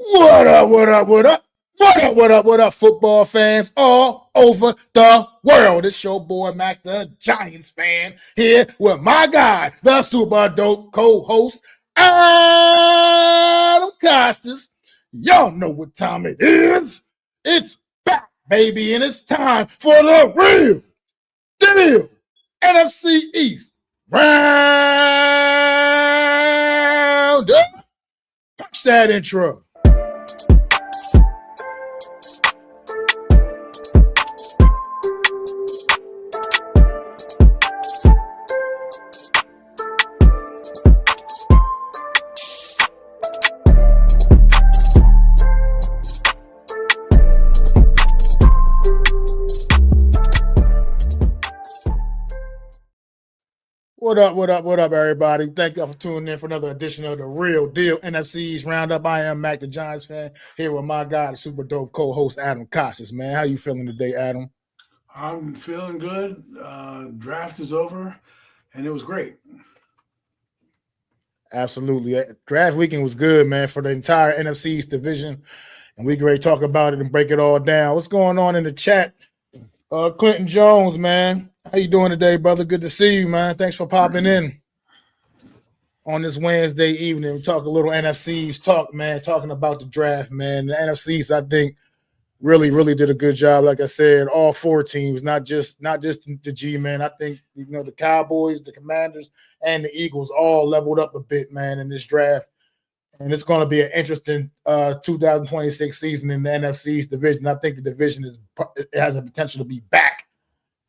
What up, what up, what up? What up, what up, what up, football fans all over the world? It's your boy Mac the Giants fan here with my guy, the super dope co-host, Adam Costas. Y'all know what time it is. It's back, baby, and it's time for the real deal NFC East Roundup. Punch that intro. What up, what up, what up, everybody? Thank you for tuning in for another edition of the Real Deal NFC East Roundup. I am Mac the Giants fan here with my guy, the super dope co-host, Adam Costas, man. How you feeling today, Adam? I'm feeling good. Draft is over, and it was great. Absolutely. Draft weekend was good, man, for the entire NFC East division, and we can ready to talk about it and break it all down. What's going on in the chat? Clinton Jones, man. How you doing today, brother? Good to see you, man. Thanks for popping in on this Wednesday evening. We talk a little NFC's talk, man, talking about the draft, man. The NFC's, I think, really did a good job. Like I said, all four teams, not just the G, man. I think, the Cowboys, the Commanders, and the Eagles all leveled up a bit, man, in this draft. And it's going to be an interesting 2026 season in the NFC's division. I think the division has the potential to be back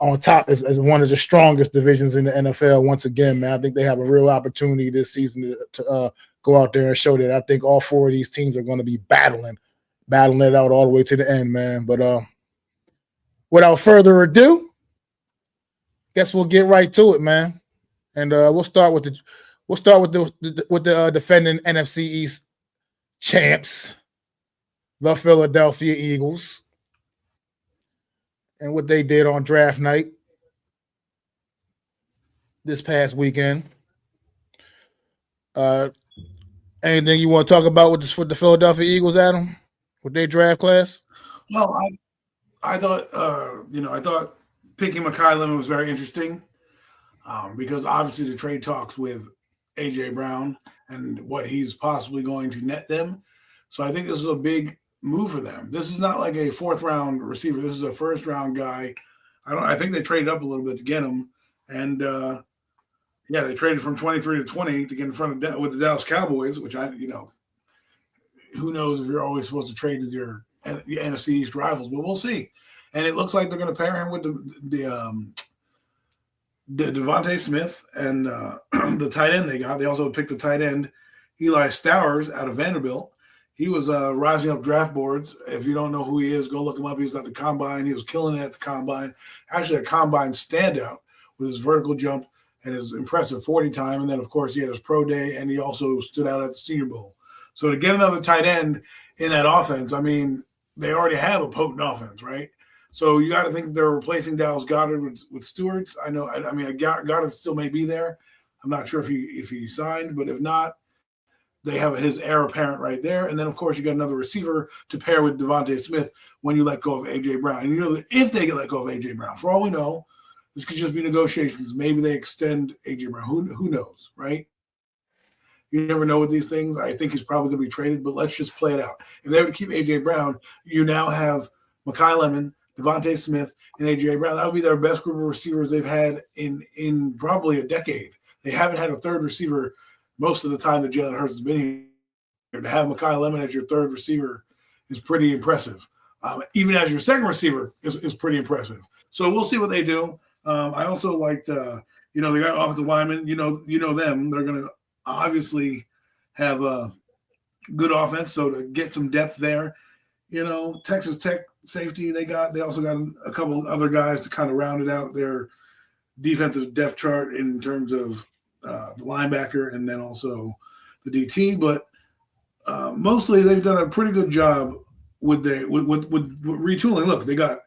on top as one of the strongest divisions in the NFL once again, man. I think they have a real opportunity this season to go out there and show that. I think all four of these teams are going to be battling it out all the way to the end, man. But without further ado, guess we'll get right to it, man. And we'll start with the defending NFC East champs, the Philadelphia Eagles, and what they did on draft night this past weekend. Anything you want to talk about for the Philadelphia Eagles, Adam, with their draft class? Well, I thought I thought picking Mekhi Lemon was very interesting because obviously the trade talks with A.J. Brown and what he's possibly going to net them. So I think this is a big move for them. This is not like a fourth-round receiver. This is a first-round guy. I think they traded up a little bit to get him. And, they traded from 23 to 20 to get in front of with the Dallas Cowboys, which who knows if you're always supposed to trade with your NFC East rivals, but we'll see. And it looks like they're going to pair him with the Devontae Smith and the tight end they got. They also picked the tight end, Eli Stowers, out of Vanderbilt. He was rising up draft boards. If you don't know who he is, go look him up. He was at the Combine. He was killing it at the Combine. Actually, a Combine standout with his vertical jump and his impressive 40 time. And then, of course, he had his pro day, and he also stood out at the Senior Bowl. So to get another tight end in that offense, I mean, they already have a potent offense, right? So you got to think they're replacing Dallas Goedert with Stewarts. I know. I mean, Goddard still may be there. I'm not sure if he signed, but if not, they have his heir apparent right there. And then, of course, you got another receiver to pair with Devontae Smith when you let go of A.J. Brown. And if they get let go of A.J. Brown, for all we know, this could just be negotiations. Maybe they extend A.J. Brown. Who knows, right? You never know with these things. I think he's probably going to be traded, but let's just play it out. If they were to keep A.J. Brown, you now have Mekhi Lemon, Devontae Smith, and A.J. Brown. That would be their best group of receivers they've had in probably a decade. They haven't had a third receiver most of the time that Jalen Hurts has been here. To have Mekhi Lemon as your third receiver is pretty impressive. Even as your second receiver is pretty impressive. So we'll see what they do. I also liked, they got offensive linemen. You know them. They're going to obviously have a good offense. So to get some depth there, Texas Tech safety they also got a couple of other guys to kind of round it out their defensive depth chart in terms of the linebacker and then also the DT. But mostly they've done a pretty good job with retooling. Look, they got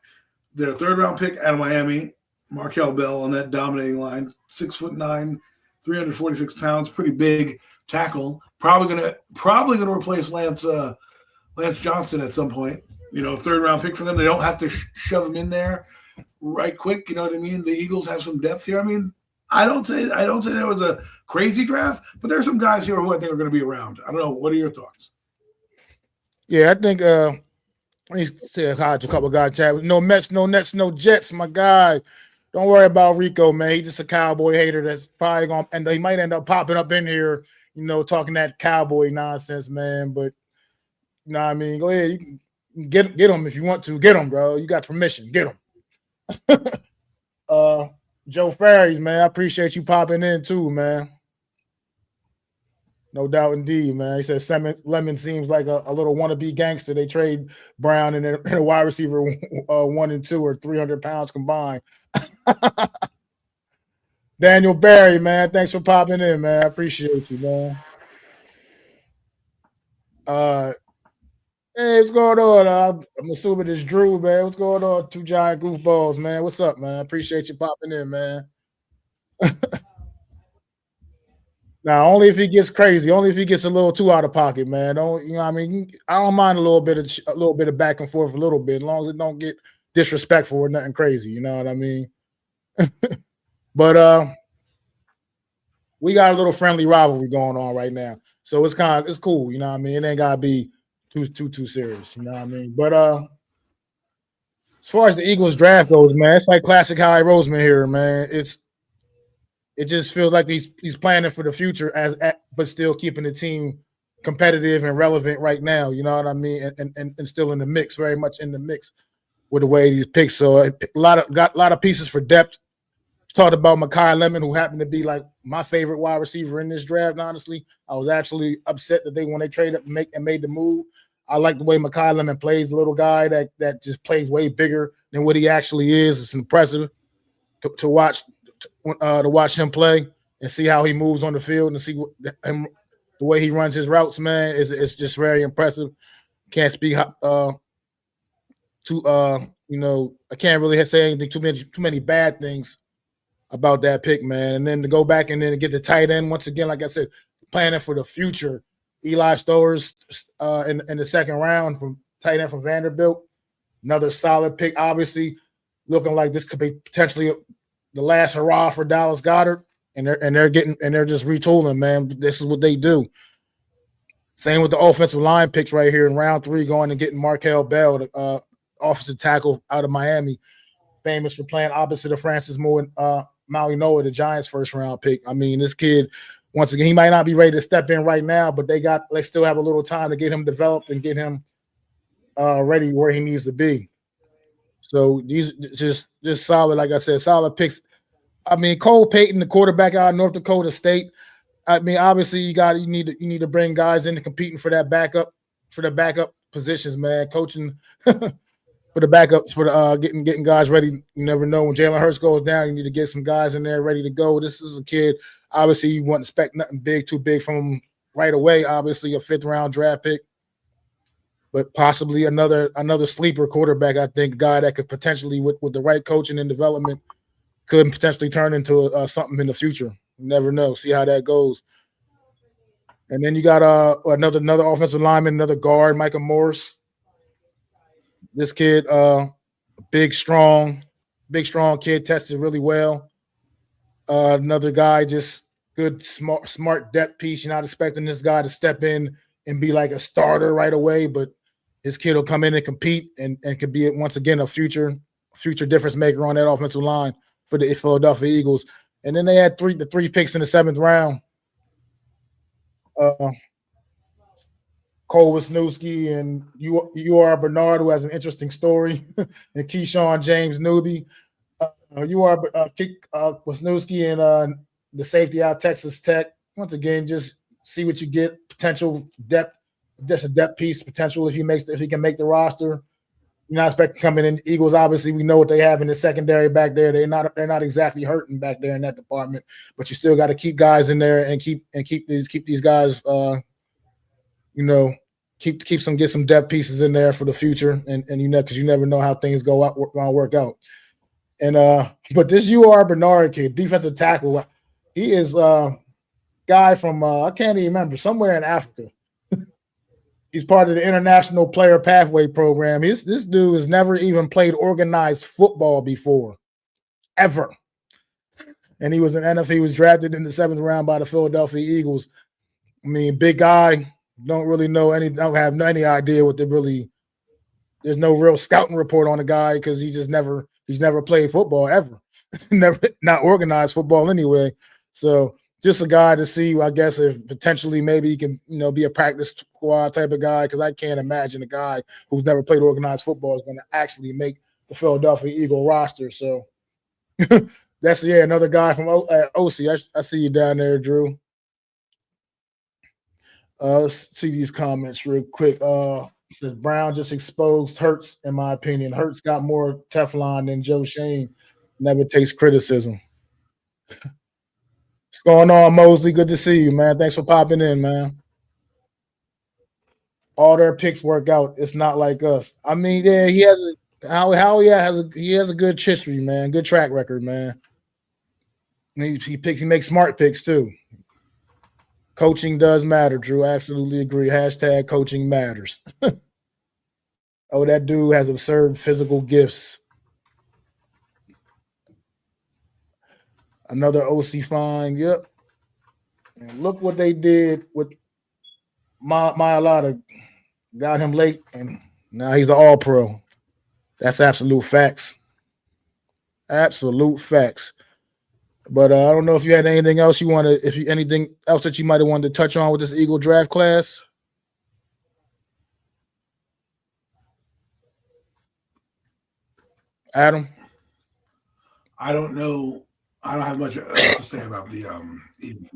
their third round pick out of Miami, Markel Bell, on that dominating line, 6'9", 346 pounds, pretty big tackle. Probably gonna replace Lance Lance Johnson at some point. You know, third round pick for them. They don't have to shove him in there right quick. You know what I mean? The Eagles have some depth here. I mean, I don't say that was a crazy draft, but there are some guys here who I think are going to be around. I don't know. What are your thoughts? Yeah, I think let me say hi to a couple of guys. Chat. No Mets, no Nets, no Jets, my guy. Don't worry about Rico, man. He's just a Cowboy hater that's probably going to, and he might end up popping up in here, you know, talking that Cowboy nonsense, man. But, you know what I mean? Go ahead. You can get him if you want to. Get him, bro. You got permission. Get him. Joe Ferries, man. I appreciate you popping in too, man. No doubt indeed, man. He says Lemon seems like a little wannabe gangster. They trade Brown and a wide receiver 1 and 2 or 300 pounds combined. Daniel Barry, man. Thanks for popping in, man. I appreciate you, man. Hey, what's going on? I'm assuming it's Drew, man. What's going on? Two giant goofballs, man. What's up, man? I appreciate you popping in, man. Now, only if he gets crazy, only if he gets a little too out of pocket, man. Don't you know? What I mean, I don't mind a little bit of back and forth, a little bit, as long as it don't get disrespectful or nothing crazy. You know what I mean? But we got a little friendly rivalry going on right now, so it's cool. You know what I mean? It ain't gotta be too serious. You know what I mean? But as far as the Eagles draft goes, man, it's like classic Howie Roseman here, man. It just feels like he's planning for the future, but still keeping the team competitive and relevant right now. You know what I mean? And still in the mix, very much in the mix with the way these picks. So a lot of pieces for depth. Talked about Mekhi Lemon, who happened to be like my favorite wide receiver in this draft. Honestly, I was actually upset that when they traded and made the move. I like the way Mekhi Lemon plays. The little guy that just plays way bigger than what he actually is. It's impressive to watch. To watch him play and see how he moves on the field and see the way he runs his routes, man, it's just very impressive. Can't speak I can't really say anything too many bad things about that pick, man. And then to go back and then get the tight end once again, like I said, planning for the future. Eli Stowers in the second round from tight end from Vanderbilt, another solid pick. Obviously, looking like this could be potentially the last hurrah for Dallas Goedert, and they're just retooling, man. This is what they do. Same with the offensive line picks right here in round 3, going and getting Markel Bell, the offensive tackle out of Miami, famous for playing opposite of Francis Moore and Maui Noah, the Giants' first round pick. I mean, this kid, once again, he might not be ready to step in right now, but they still have a little time to get him developed and get him ready where he needs to be. So these just solid, like I said, solid picks. I mean, Cole Payton, the quarterback out of North Dakota State. I mean, obviously you need to bring guys into competing for the backup positions, man. Coaching for the backups for the getting guys ready. You never know when Jalen Hurts goes down. You need to get some guys in there ready to go. This is a kid. Obviously, you wouldn't expect nothing too big from him right away. Obviously, a 5th round draft pick. But possibly another sleeper quarterback, I think, a guy that could potentially, with the right coaching and development, could potentially turn into something in the future. You never know. See how that goes. And then you got another offensive lineman, another guard, Micah Morris. This kid, big, strong kid, tested really well. Another guy, just good, smart depth piece. You're not expecting this guy to step in and be like a starter right away, but his kid will come in and compete and could be once again a future difference maker on that offensive line for the Philadelphia Eagles. And then they had the 3 picks in the 7th round. Cole Wisniewski and UR Bernard, who has an interesting story, and Keyshawn James Newby. Wisniewski and the safety out Texas Tech. Once again, just see what you get. Potential depth, just a depth piece potential if he can make the roster. You're not expecting coming in. Eagles, obviously, we know what they have in the secondary back there. They're not exactly hurting back there in that department, but you still got to keep guys in there and keep these guys. Get some depth pieces in there for the future, and because you never know how things gonna work out. And but this UR Bernard kid, defensive tackle, he is guy from I can't even remember, somewhere in Africa. He's part of the International Player Pathway Program. This dude has never even played organized football before, ever. And he was an NFL. He was drafted in the 7th round by the Philadelphia Eagles. I mean, big guy. Don't really know any. Don't have any idea what they really. There's no real scouting report on the guy because he's never played football ever. Never, not organized football anyway. So just a guy to see, I guess, if potentially maybe he can, be a practice squad type of guy, because I can't imagine a guy who's never played organized football is going to actually make the Philadelphia Eagle roster. So that's another guy from OC. I see you down there, Drew. Let's see these comments real quick. It says Brown just exposed Hurts, in my opinion. Hurts got more Teflon than Joe Shane. Never takes criticism. What's going on, Mosley? Good to see you, man. Thanks for popping in, man. All their picks work out. It's not like us. I mean, yeah, he has a good history, man. Good track record, man. And he makes smart picks too. Coaching does matter, Drew. I absolutely agree. # coaching matters. Oh, that dude has absurd physical gifts. Another OC find. Yep. And look what they did with Mailata. Got him late, and now he's the All-Pro. That's absolute facts. Absolute facts. But I don't know if you had anything else anything else that you might have wanted to touch on with this Eagle draft class. Adam? I don't know. I don't have much else to say about the Eagle.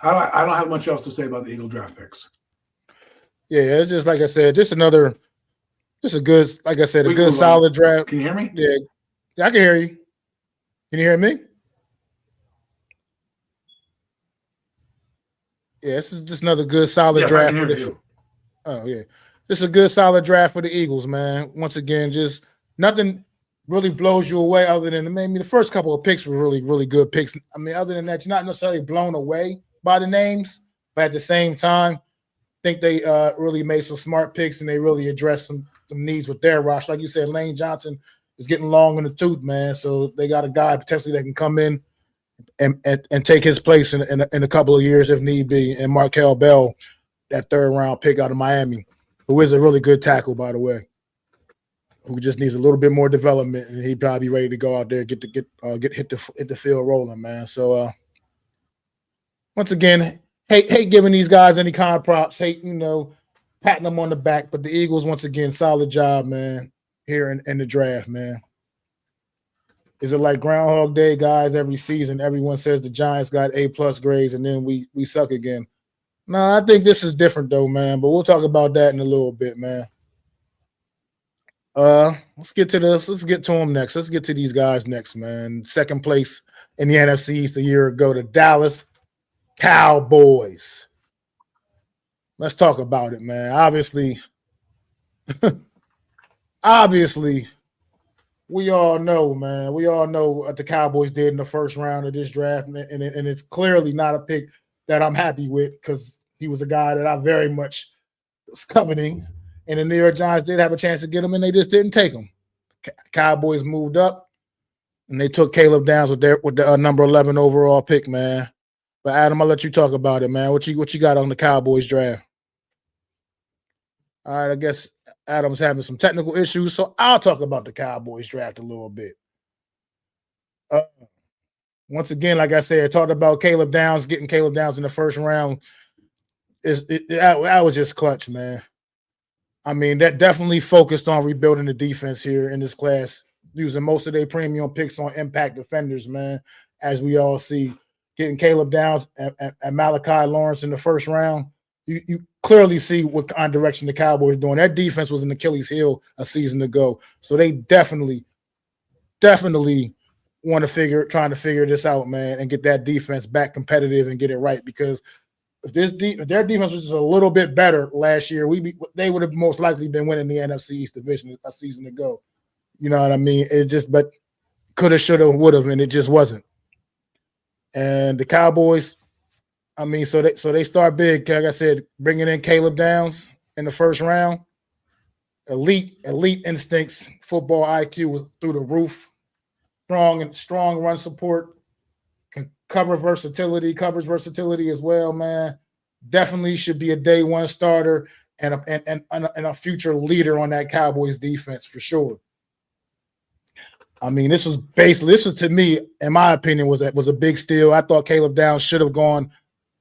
I don't have much else to say about the Eagle draft picks. Yeah, it's just like I said, just a good, like I said, a good solid draft. Can you hear me? Yeah, I can hear you. Can you hear me? Yeah, this is just another good solid draft. I can hear you. Oh yeah, this is a good solid draft for the Eagles, man. Once again, just nothing really blows you away other than maybe the first couple of picks were really, really good picks. I mean, other than that, you're not necessarily blown away by the names, but at the same time, I think they really made some smart picks and they really addressed some needs with their roster. Like you said, Lane Johnson is getting long in the tooth, man. So they got a guy potentially that can come in and take his place in a couple of years if need be. And Markel Bell, that 3rd round pick out of Miami, who is a really good tackle, by the way, who just needs a little bit more development, and he'd probably be ready to go out there hit the field rolling, man. So once again, hate giving these guys any kind of props, hate patting them on the back, but the Eagles, once again, solid job, man, here in the draft, man. Is it like Groundhog Day, guys? Every season, everyone says the Giants got A+ grades, and then we suck again. No, I think this is different, though, man. But we'll talk about that in a little bit, man. Let's get to this. Let's get to them next. Let's get to these guys next, man. 2nd place in the NFC East a year ago, the Dallas Cowboys. Let's talk about it, man. Obviously. We all know, man. We all know what the Cowboys did in the 1st round of this draft, and it's clearly not a pick that I'm happy with because he was a guy that I very much was coveting, and the New York Giants did have a chance to get him, and they just didn't take him. Cowboys moved up, and they took Caleb Downs with the number 11 overall pick, man. But Adam, I'll let you talk about it, man. What you got on the Cowboys draft? All right, I guess Adam's having some technical issues, so I'll talk about the Cowboys draft a little bit. Once again, like I said, I talked about Caleb Downs, getting Caleb Downs in the 1st round. I was just clutch, man. I mean, that definitely focused on rebuilding the defense here in this class, using most of their premium picks on impact defenders, man, as we all see. Getting Caleb Downs and Malachi Lawrence in the 1st round, you clearly see what kind of direction the Cowboys are doing. Their defense was an Achilles heel a season ago. So they definitely trying to figure this out, man, and get that defense back competitive and get it right. Because if their defense was just a little bit better last year, they would have most likely been winning the NFC East division a season ago. You know what I mean? But coulda, shoulda, woulda, and it just wasn't. And the Cowboys, I mean, so they start big. Like I said, bringing in Caleb Downs in the first round. Elite instincts, football IQ was through the roof. Strong run support, covers versatility as well, man. Definitely should be a day one starter and a future leader on that Cowboys defense for sure. I mean, this was to me, in my opinion, was a big steal. I thought Caleb Downs should have gone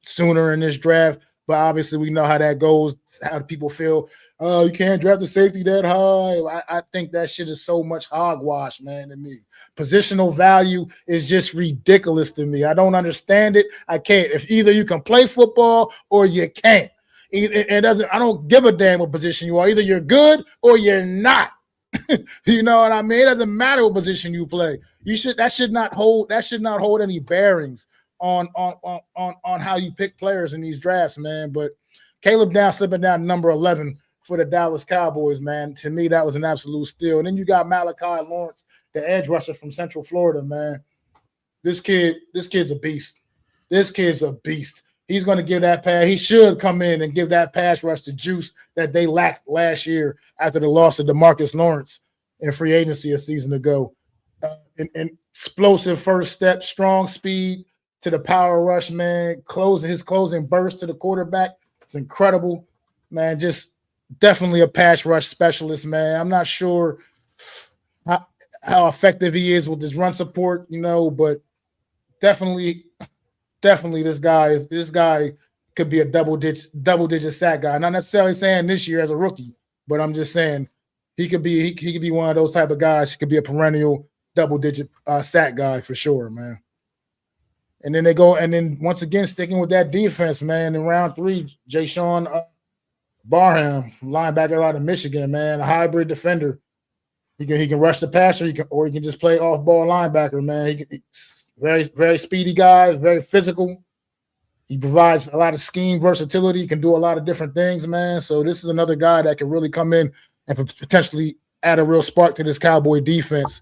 sooner in this draft, but obviously we know how that goes, how people feel. Oh, you can't draft a safety that high. I think that shit is so much hogwash, man, to me. Positional value is just ridiculous to me. I don't understand it. I can't. If either you can play football or you can't. It doesn't. I don't give a damn what position you are. Either you're good or you're not. You know what I mean? It doesn't matter what position you play. That should not hold any bearings on how you pick players in these drafts, man. But Caleb Downs slipping down number 11 for the Dallas Cowboys, man. To me, that was an absolute steal. And then you got Malachi Lawrence, the edge rusher from Central Florida, man. This kid's a beast. This kid's a beast. He's going to give that pass. He should come in and give that pass rush the juice that they lacked last year after the loss of DeMarcus Lawrence in free agency a season ago. An explosive first step, strong speed to the power rush, man. His closing burst to the quarterback. It's incredible, man. Just definitely a pass rush specialist, man. I'm not sure how effective he is with his run support, but definitely this guy could be a double digit sack guy. Not necessarily saying this year as a rookie, but I'm just saying he could be one of those type of guys. He could be a perennial double digit sack guy for sure, man. And then once again sticking with that defense, man. In round 3, Jaysean Barham, from linebacker out of Michigan, man, a hybrid defender. He can rush the passer, or he can just play off ball linebacker, man. He's very, very speedy guy, very physical. He provides a lot of scheme versatility. He can do a lot of different things, man. So this is another guy that can really come in and potentially add a real spark to this Cowboy defense.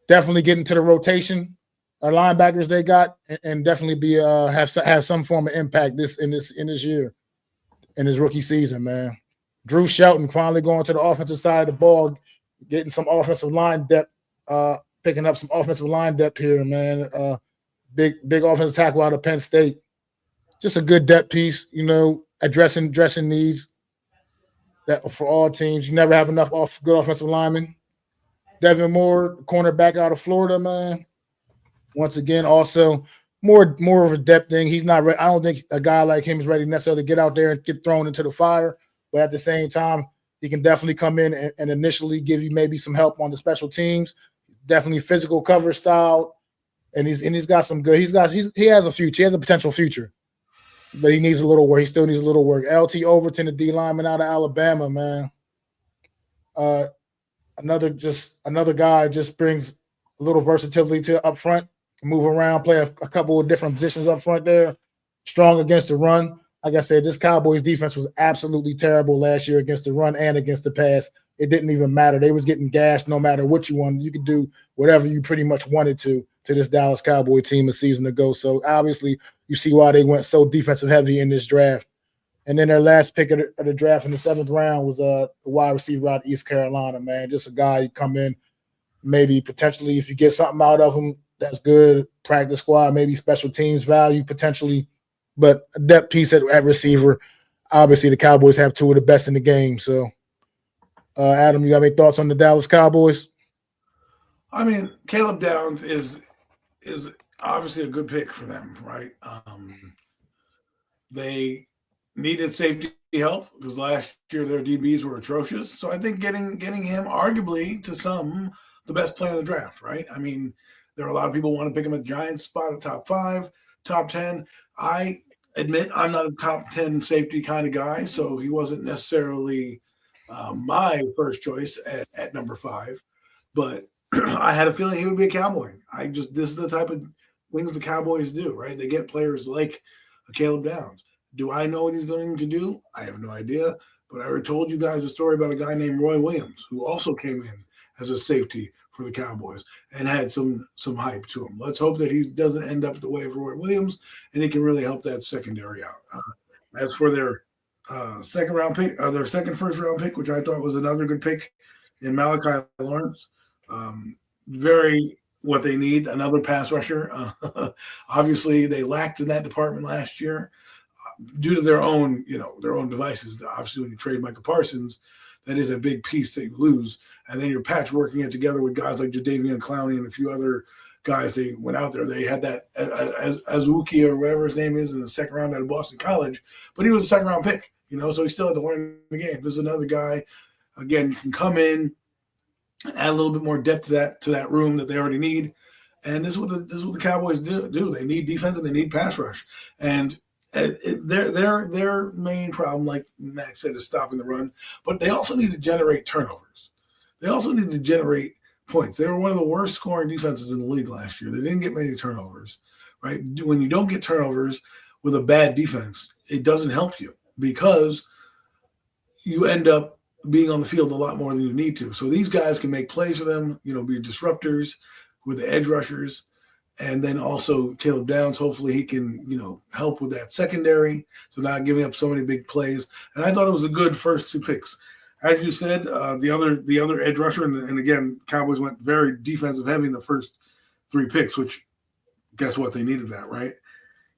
Definitely get into the rotation, our linebackers they got, and definitely be have some form of impact in this year, in his rookie season, man. Drew Shelton finally going to the offensive side of the ball, getting some offensive line depth, picking up some offensive line depth here, man. Big offensive tackle out of Penn State. Just a good depth piece, addressing needs that for all teams. You never have enough good offensive linemen. Devin Moore, cornerback out of Florida, man. Once again, also more of a depth thing. He's not ready. I don't think a guy like him is ready necessarily to get out there and get thrown into the fire. But at the same time, he can definitely come in and initially give you maybe some help on the special teams. Definitely physical cover style, and he's got some good. He has a future. He has a potential future, but he needs a little work. He still needs a little work. LT Overton, the D lineman out of Alabama, man. Another guy just brings a little versatility to up front. Can move around, play a couple of different positions up front there. Strong against the run. Like I said, this Cowboys defense was absolutely terrible last year against the run and against the pass. It didn't even matter. They was getting gashed no matter what you wanted. You could do whatever you pretty much wanted to this Dallas Cowboy team a season ago. So obviously you see why they went so defensive heavy in this draft. And then their last pick of the draft in the 7th round was a wide receiver out of East Carolina, man. Just a guy you come in, maybe potentially if you get something out of him, that's good. Practice squad, maybe special teams value potentially. But a depth piece at receiver. Obviously, the Cowboys have 2 of the best in the game. So, Adam, you got any thoughts on the Dallas Cowboys? I mean, Caleb Downs is obviously a good pick for them, right? They needed safety help because last year their DBs were atrocious. So I think getting him arguably to some the best play in the draft, right? I mean, there are a lot of people want to pick him at Giants spot at top 5, top 10. I admit I'm not a top 10 safety kind of guy, so he wasn't necessarily my first choice at number 5. But I had a feeling he would be a Cowboy. This is the type of things the Cowboys do, right? They get players like Caleb Downs. Do I know what he's going to do? I have no idea. But I already told you guys a story about a guy named Roy Williams who also came in as a safety for the Cowboys and had some hype to him. Let's hope that he doesn't end up the way of Roy Williams and he can really help that secondary out. As for their second round pick, their second first round pick, which I thought was another good pick in Malachi Lawrence. Very what they need, another pass rusher. Obviously, they lacked in that department last year due to their own devices. Obviously, when you trade Micah Parsons, that is a big piece that you lose. And then you're patchworking it together with guys like Jadeveon Clowney and a few other guys. They went out there. They had that Azuki or whatever his name is in the second round out of Boston College, but he was a second round pick, so he still had to learn the game. This is another guy, again, you can come in and add a little bit more depth to that room that they already need. And this is what the Cowboys do. They need defense and they need pass rush. And their main problem, like Max said, is stopping the run. But they also need to generate turnovers. They also need to generate points. They were one of the worst scoring defenses in the league last year. They didn't get many turnovers, right? When you don't get turnovers with a bad defense, it doesn't help you because you end up being on the field a lot more than you need to. So these guys can make plays for them, be disruptors with the edge rushers. And then also Caleb Downs, hopefully he can, help with that secondary. So not giving up so many big plays. And I thought it was a good first two picks. As you said, the other edge rusher, and again, Cowboys went very defensive heavy in the first three picks, which guess what? They needed that, right?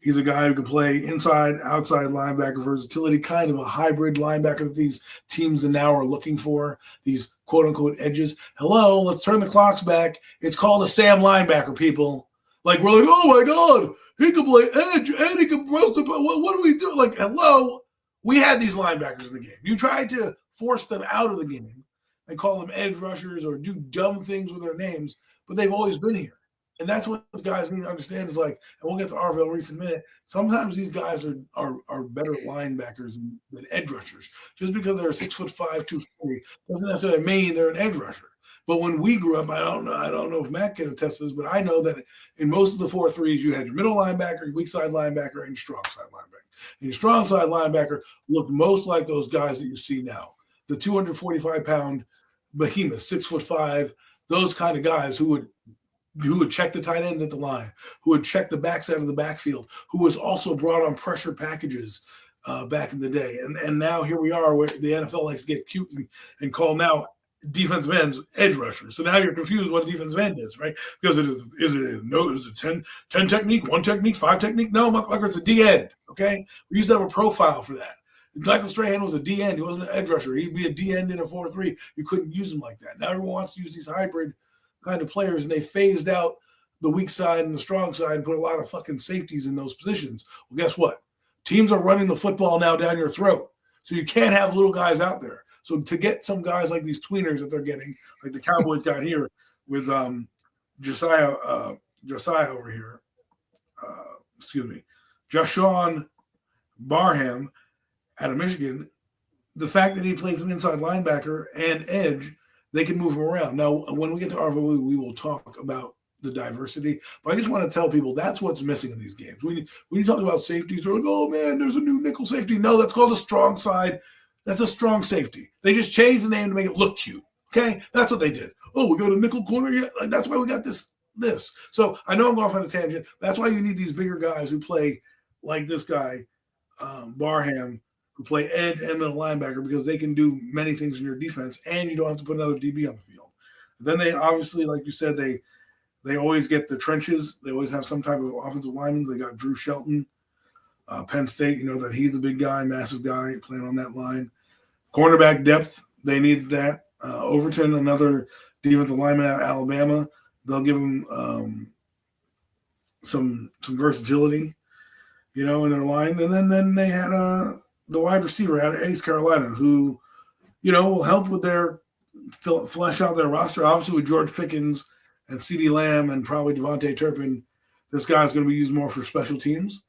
He's a guy who can play inside, outside linebacker versatility, kind of a hybrid linebacker that these teams now are looking for, these quote-unquote edges. Hello, let's turn the clocks back. It's called a Sam linebacker, people. Like, we're like, oh, my God, he can play edge and he can rust the – what do we do? Like, hello, we had these linebackers in the game. You tried to force them out of the game and call them edge rushers or do dumb things with their names, but they've always been here. And that's what guys need to understand is like, and we'll get to Arvell Reese in a minute, sometimes these guys are better linebackers than edge rushers. Just because they're 6'5", 240 doesn't necessarily mean they're an edge rusher. But when we grew up, I don't know if Matt can attest to this, but I know that in most of the 4-3s, you had your middle linebacker, your weak side linebacker, and your strong side linebacker. And your strong side linebacker looked most like those guys that you see now. The 245-pound behemoth, 6'5", those kind of guys who would check the tight ends at the line, who would check the backside of the backfield, who was also brought on pressure packages back in the day. And now here we are where the NFL likes to get cute and call now defensive ends edge rushers. So now you're confused what a defensive end is, right? Because is it 10 technique, 1 technique, 5 technique? No, motherfucker, it's a D end, okay? We used to have a profile for that. Michael Strahan was a D end. He wasn't an edge rusher. He'd be a D end in a 4-3. You couldn't use him like that. Now everyone wants to use these hybrid kind of players, and they phased out the weak side and the strong side and put a lot of fucking safeties in those positions. Well, guess what? Teams are running the football now down your throat. So you can't have little guys out there. So to get some guys like these tweeners that they're getting, like the Cowboys got here with Josiah over here, Joshawn Barham out of Michigan, the fact that he played some inside linebacker and edge, they can move him around. Now, when we get to RVO, we will talk about the diversity, but I just want to tell people that's what's missing in these games. When you talk about safeties, they're like, oh, man, there's a new nickel safety. No, that's called a strong side. That's a strong safety. They just changed the name to make it look cute, okay? That's what they did. Oh, we got a nickel corner yet? Like, that's why we got this. So I know I'm going off on a tangent. That's why you need these bigger guys who play like this guy, Barham, who play edge and middle linebacker because they can do many things in your defense, and you don't have to put another DB on the field. Then they obviously, like you said, they always get the trenches. They always have some type of offensive lineman. They got Drew Shelton, Penn State. You know that he's a big guy, massive guy, playing on that line. Cornerback depth, they need that. Overton, another defensive lineman out of Alabama. They'll give him some versatility, in their line. And then they had the wide receiver out of East Carolina who, will help with their flesh out their roster. Obviously with George Pickens and CeeDee Lamb and probably Devontae Turpin, this guy's going to be used more for special teams.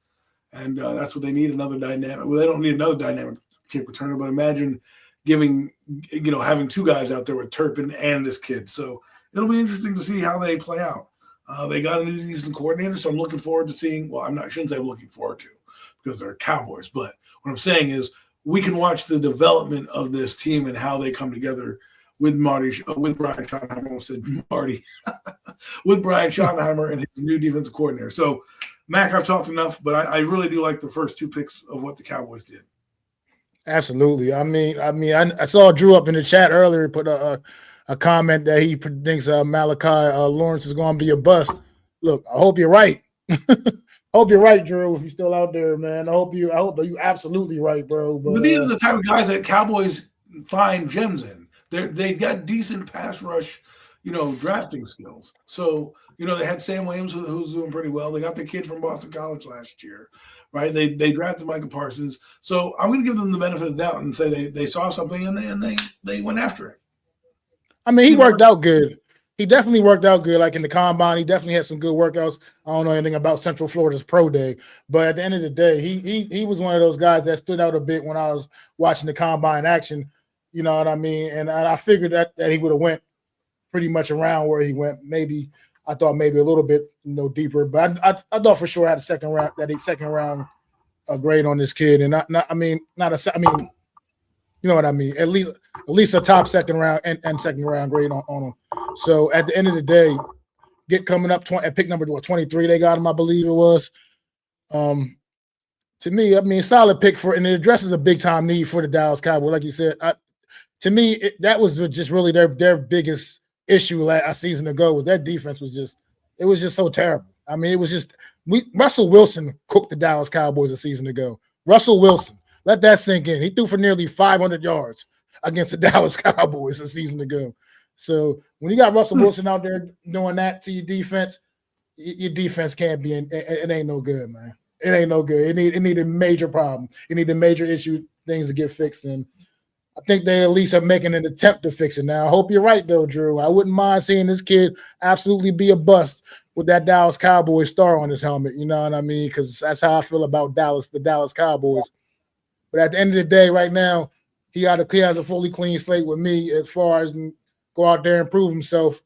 And that's what they need, another dynamic. Well, they don't need another dynamic kick returner, but imagine having two guys out there with Turpin and this kid. So it'll be interesting to see how they play out. They got a new decent coordinator, so I'm looking forward to seeing. Well, I shouldn't say I'm looking forward to because they're Cowboys, but what I'm saying is we can watch the development of this team and how they come together with Brian Schottenheimer. I almost said Marty, with Brian Schottenheimer and his new defensive coordinator. So, Mac, I've talked enough, but I really do like the first two picks of what the Cowboys did. Absolutely. I saw Drew up in the chat earlier put a comment that he thinks Malachi Lawrence is going to be a bust. Look, I hope you're right. Hope you're right, Drew. If you're still out there, man, I hope you absolutely right, bro. But But these are the type of guys that Cowboys find gems in. They got decent pass rush, drafting skills. So they had Sam Williams who's doing pretty well. They got the kid from Boston College last year, right? They drafted Micah Parsons. So I'm going to give them the benefit of the doubt and say they saw something and they went after it. I mean, he worked out good. He definitely worked out good. Like in the combine, he definitely had some good workouts. I don't know anything about Central Florida's pro day, but at the end of the day, he was one of those guys that stood out a bit when I was watching the combine action. You know what I mean? And I figured that he would have went pretty much around where he went. Maybe I thought maybe a little bit deeper, but I thought for sure I had a second round grade on this kid, and you know what I mean. At least a top second round and second round grade on him. So at the end of the day, coming up at pick number 23, they got him, I believe it was. To me, I mean, solid pick and it addresses a big time need for the Dallas Cowboys. Like you said, to me, that was just really their biggest issue a season ago. Was their defense was just so terrible. I mean, it was just Russell Wilson cooked the Dallas Cowboys a season ago. Russell Wilson, let that sink in. He threw for nearly 500 yards against the Dallas Cowboys a season ago. So when you got Russell Wilson out there doing that to your defense can't be it ain't no good, man. It ain't no good. It need a major problem. It need a major issue, things to get fixed. And I think they at least are making an attempt to fix it now. I hope you're right, though, Drew. I wouldn't mind seeing this kid absolutely be a bust with that Dallas Cowboys star on his helmet. You know what I mean? Because that's how I feel about the Dallas Cowboys. But at the end of the day, right now, he has a fully clean slate with me as far as go out there and prove himself.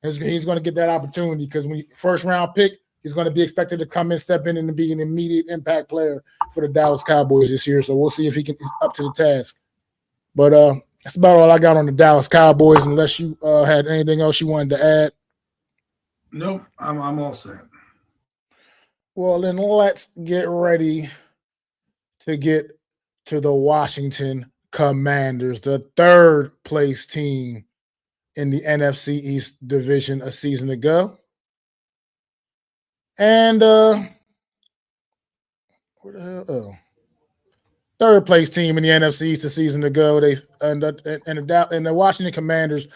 He's going to get that opportunity because when first round pick, he's going to be expected to come in, step in, and be an immediate impact player for the Dallas Cowboys this year. So we'll see if he can up to the task. But that's about all I got on the Dallas Cowboys, unless you had anything else you wanted to add. Nope, I'm all set. Well, then let's get ready to get to the Washington Commanders, the third place team in the NFC East division a season ago. And where the hell? Oh. Third place team in the NFC East a season ago. The Washington Commanders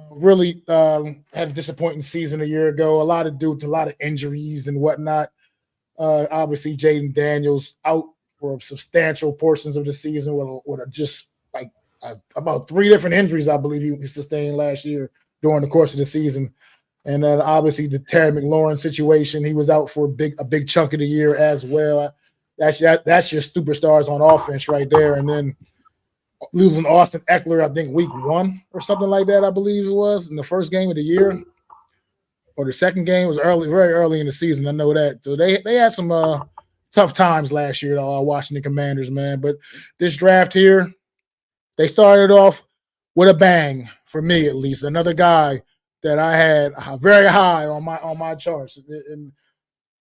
really had a disappointing season a year ago. A lot of injuries and whatnot. Obviously, Jaden Daniels out for substantial portions of the season with just like about 3 different injuries, I believe he sustained last year during the course of the season. And then obviously the Terry McLaurin situation, he was out for a big chunk of the year as well. That's your superstars on offense right there. And then losing Austin Eckler, I think week 1 or something like that, I believe it was, in the first game of the year. Or the second game was very early in the season. I know that. So they had some tough times last year, Washington Commanders, man. But this draft here, they started off with a bang, for me at least. Another guy that I had very high on my charts. And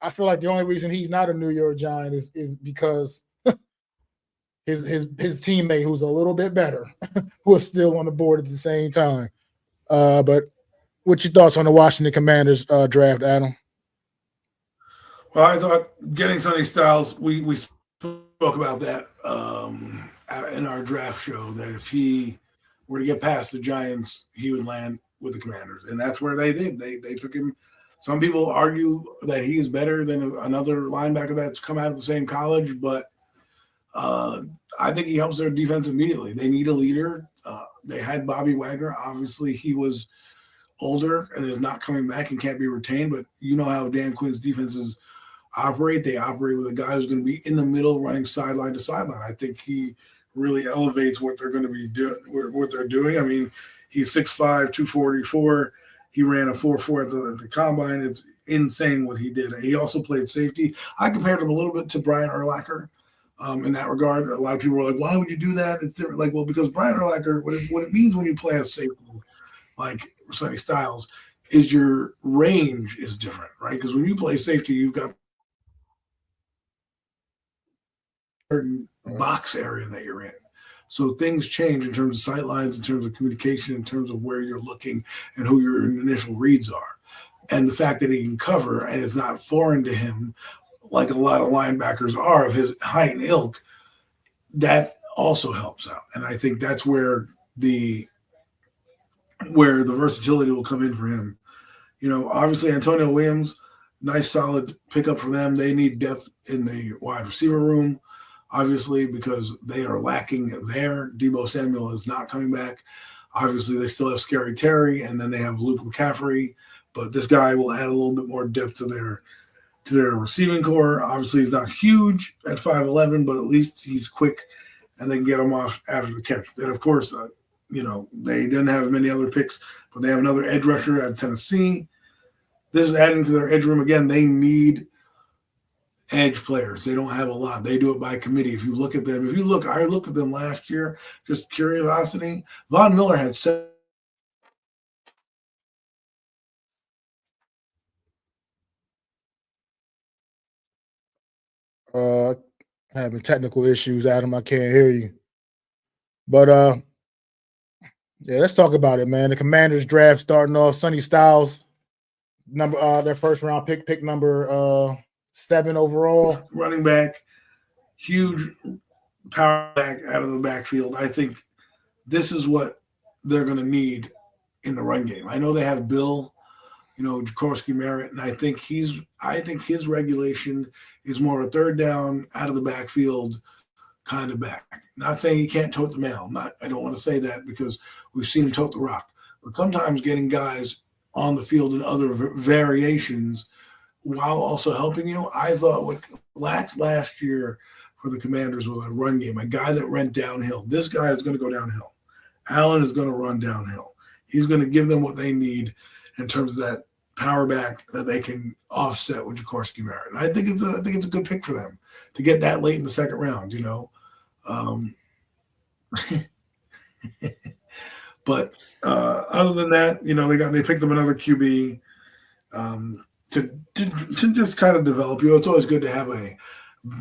I feel like the only reason he's not a New York Giant is because his teammate, who's a little bit better, was still on the board at the same time. But what's your thoughts on the Washington Commanders draft, Adam? Well, I thought getting Sonny Styles, we spoke about that in our draft show, that if he were to get past the Giants, he would land with the Commanders. And that's where they did. They took him. Some people argue that he is better than another linebacker that's come out of the same college, but I think he helps their defense immediately. They need a leader. They had Bobby Wagner. Obviously, he was older and is not coming back and can't be retained, but you know how Dan Quinn's defenses operate. They operate with a guy who's going to be in the middle running sideline to sideline. I think he really elevates what they're going to be doing, what they're doing. I mean, he's 6'5", 244. He ran a 4.4 at the combine. It's insane what he did. He also played safety. I compared him a little bit to Brian Urlacher in that regard. A lot of people were like, why would you do that? It's different. Like, well, because Brian Urlacher, what it means when you play a safety, like Sonny Styles, is your range is different, right? Because when you play safety, you've got certain box area that you're in. So things change in terms of sight lines, in terms of communication, in terms of where you're looking and who your initial reads are. And the fact that he can cover and it's not foreign to him, like a lot of linebackers are of his height and ilk, that also helps out. And I think that's where the versatility will come in for him. Obviously Antonio Williams, nice solid pickup for them. They need depth in the wide receiver room, obviously, because they are lacking there. Deebo Samuel is not coming back. Obviously, they still have Scary Terry, and then they have Luke McCaffrey. But this guy will add a little bit more depth to their receiving core. Obviously, he's not huge at 5'11", but at least he's quick, and they can get him off after the catch. Then, of course, they didn't have many other picks, but they have another edge rusher at Tennessee. This is adding to their edge room. Again, they need edge players. They don't have a lot. They do it by committee. If you look at them, I looked at them last year, just curiosity. Von Miller had 7. Having technical issues, Adam. I can't hear you. But yeah, let's talk about it, man. The Commanders draft starting off. Sonny Styles, their first round pick number 7 overall. Running back, huge power back out of the backfield. I think this is what they're going to need in the run game. I know they have Bill, Jaworski Merritt, and I think his regulation is more of a third down out of the backfield kind of back. Not saying he can't tote the mail. I don't want to say that because we've seen him tote the rock. But sometimes getting guys on the field in other variations while also helping you. I thought what lacked last year for the Commanders was a run game, a guy that ran downhill. This guy is going to go downhill. Allen is going to run downhill. He's going to give them what they need in terms of that power back that they can offset with Jaworski Merritt. And I think it's a good pick for them to get that late in the second round, But other than that, they picked them another QB to just kind of develop you. It's always good to have a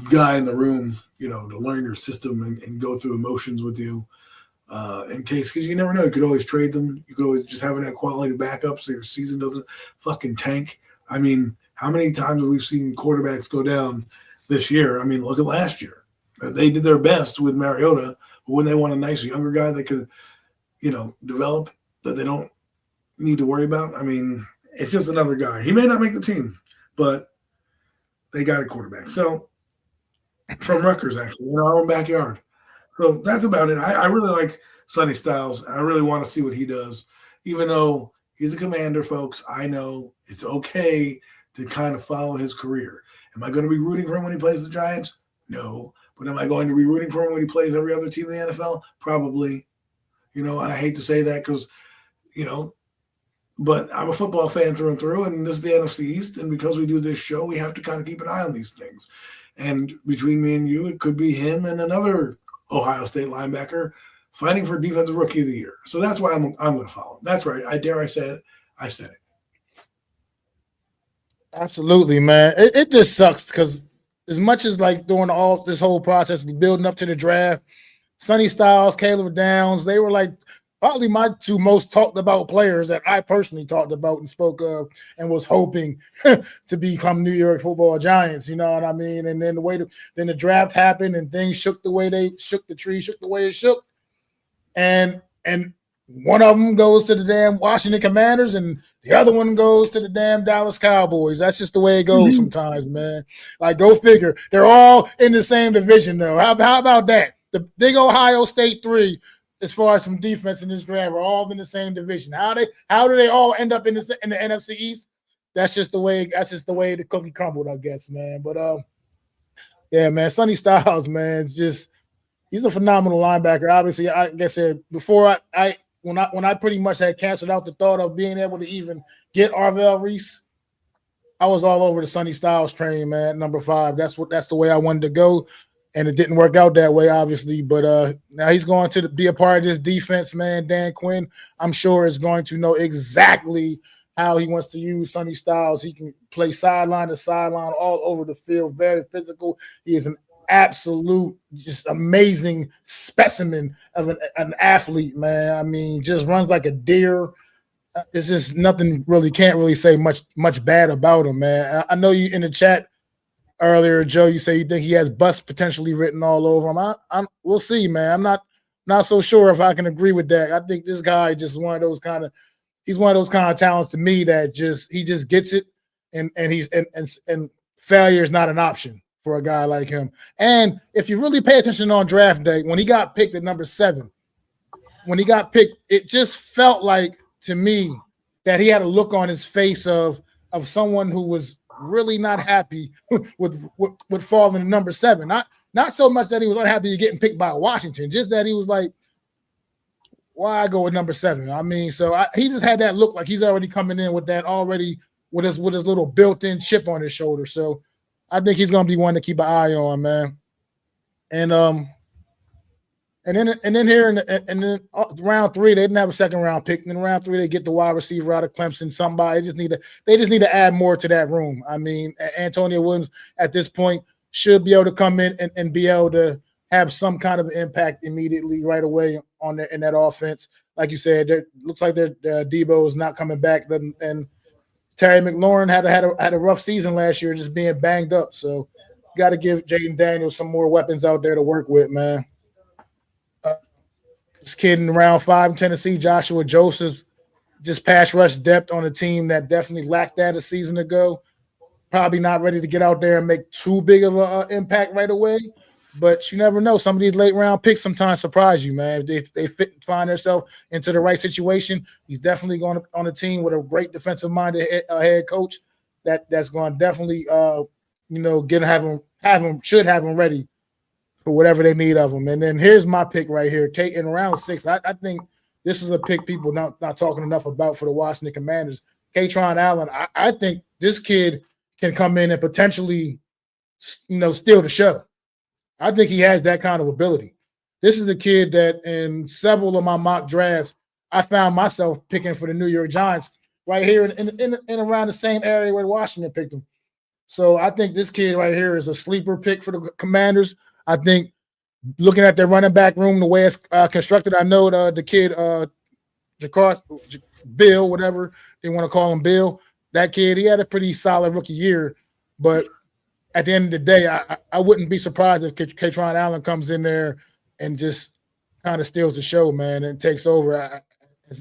guy in the room, to learn your system and go through the motions with you. In case, because you never know, you could always trade them. You could always just have that quality backup so your season doesn't fucking tank. I mean, how many times have we seen quarterbacks go down this year? I mean, look at last year. They did their best with Mariota, but when they want a nice younger guy that could, develop, that they don't need to worry about, I mean, it's just another guy. He may not make the team, but they got a quarterback. So, from Rutgers, actually, in our own backyard. So that's about it. I really like Sonny Styles. I really want to see what he does. Even though he's a Commander, folks, I know it's okay to kind of follow his career. Am I going to be rooting for him when he plays the Giants? No. But am I going to be rooting for him when he plays every other team in the NFL? Probably. And I hate to say that because, but I'm a football fan through and through, and this is the NFC East, and because we do this show, we have to kind of keep an eye on these things. And between me and you, it could be him and another Ohio State linebacker fighting for Defensive Rookie of the Year. So that's why I'm going to follow him. That's right. I said it. Absolutely, man. It just sucks because as much as like doing all this whole process building up to the draft, Sonny Styles, Caleb Downs, they were like probably my two most talked about players that I personally talked about and spoke of and was hoping to become New York Football Giants. You know what I mean? And then then the draft happened and things shook the way they shook the tree, shook the way it shook. And one of them goes to the damn Washington Commanders and the other one goes to the damn Dallas Cowboys. That's just the way it goes sometimes, man. Like, go figure. They're all in the same division, though. How about that? The big Ohio State 3, as far as from defense in this draft, are all in the same division. How do they all end up in the NFC East? That's just the way the cookie crumbled, I guess, man. But yeah, man, Sonny Styles, man, he's a phenomenal linebacker. Obviously, like I said before, when I pretty much had canceled out the thought of being able to even get Arvell Reese, I was all over the Sonny Styles train, man. Number 5. That's the way I wanted to go. And it didn't work out that way, obviously. But now he's going to be a part of this defense, man. Dan Quinn, I'm sure, is going to know exactly how he wants to use Sonny Styles. He can play sideline to sideline all over the field, very physical. He is an absolute, just amazing specimen of an athlete, man. I mean, just runs like a deer. It's just nothing really, can't really say much bad about him, man. I know you in the chat earlier, Joe, you say you think he has bust potentially written all over him. We'll see, man. I'm not so sure if I can agree with that. I think this guy just he's one of those kind of talents to me that he just gets it, and failure is not an option for a guy like him. And if you really pay attention on draft day, when he got picked at number 7, it just felt like to me that he had a look on his face of someone who was really not happy with falling to number 7. Not so much that he was unhappy getting picked by Washington, just that he was like, why go with number 7? I mean, so he just had that look like he's already coming in with that already with his little built-in chip on his shoulder. So I think he's gonna be one to keep an eye on, man. And then here in round 3, they didn't have a second round pick. And in round 3, they get the wide receiver out of Clemson. Somebody they just need to add more to that room. I mean, Antonio Williams at this point should be able to come in and be able to have some kind of impact immediately right away in that offense. Like you said, looks like their Debo is not coming back, and Terry McLaurin had a rough season last year, just being banged up. So got to give Jaden Daniels some more weapons out there to work with, man. This kid in round 5 in Tennessee, Joshua Joseph, just pass rush depth on a team that definitely lacked that a season ago. Probably not ready to get out there and make too big of an impact right away. But you never know. Some of these late round picks sometimes surprise you, man. If they find themselves into the right situation, he's definitely going on a team with a great defensive-minded head coach that's going to definitely, should have him ready for whatever they need of him. And then here's my pick right here. Kate in round 6. I think this is a pick people not talking enough about for the Washington Commanders. Kaytron Allen. I think this kid can come in and potentially, steal the show. I think he has that kind of ability. This is the kid that in several of my mock drafts, I found myself picking for the New York Giants right here in around the same area where Washington picked him. So I think this kid right here is a sleeper pick for the Commanders. I think looking at their running back room, the way it's constructed, I know the kid, Bill, whatever they want to call him, Bill, that kid, he had a pretty solid rookie year. But at the end of the day, I wouldn't be surprised if Kaytron Allen comes in there and just kind of steals the show, man, and takes over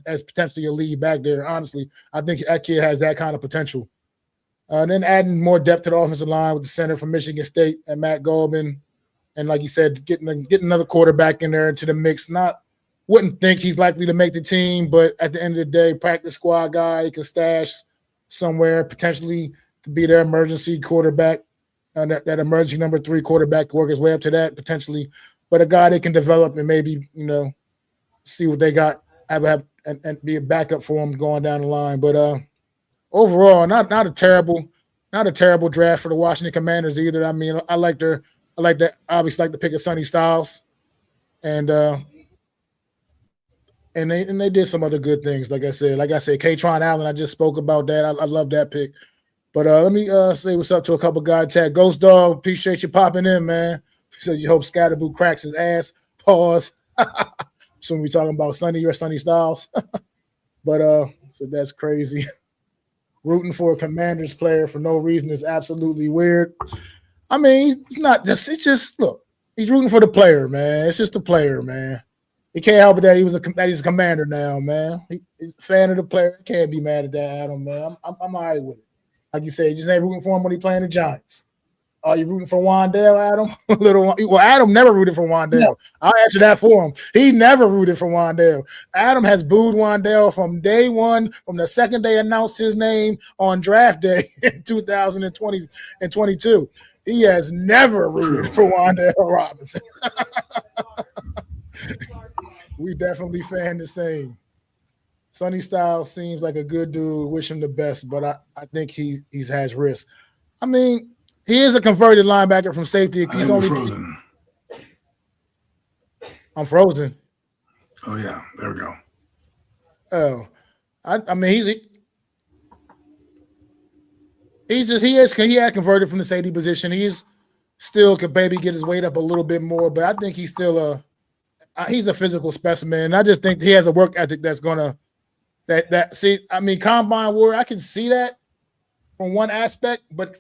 as potentially a lead back there. Honestly, I think that kid has that kind of potential. And then adding more depth to the offensive line with the center from Michigan State and Matt Goldman. And like you said, getting another quarterback in there into the mix. Wouldn't think he's likely to make the team, but at the end of the day, practice squad guy, he can stash somewhere, potentially to be their emergency quarterback, that emergency number 3 quarterback to work his way up to that potentially. But a guy they can develop and maybe, see what they got, have and be a backup for him going down the line. But overall, not a terrible draft for the Washington Commanders either. I mean, I like obviously like the pick of Sonny Styles, and they did some other good things. Like I said, Kaytron Allen, I just spoke about that. I love that pick. But let me say what's up to a couple guys. Chat Ghost Dog, appreciate you popping in, man. He says you hope Scatterboo cracks his ass. Pause. So we're talking about Sonny Styles. But so that's crazy. Rooting for a Commanders player for no reason is absolutely weird. I mean, it's just look, he's rooting for the player, man. It's just the player, man. He can't help it that he's a Commander now, man. He's a fan of the player. Can't be mad at that, Adam, man. I'm all right with it. Like you said, you just ain't rooting for him when he's playing the Giants. Are you rooting for Wandale, Adam? Well, Adam never rooted for Wandale. No. I'll answer that for him. He never rooted for Wandale. Adam has booed Wandale from day one, from the second they announced his name on draft day in 2020 and 22. He has never rooted for Wandale Robinson. We definitely fan the same. Sonny Styles seems like a good dude. Wish him the best, but I think he has risk. I mean, he is a converted linebacker from safety. He's only frozen. I'm frozen. Oh yeah, there we go. Oh, I mean he had converted from the safety position. He's still could maybe get his weight up a little bit more, but I think he's still he's a physical specimen. And I just think he has a work ethic that's gonna combine warrior, I can see that from one aspect, but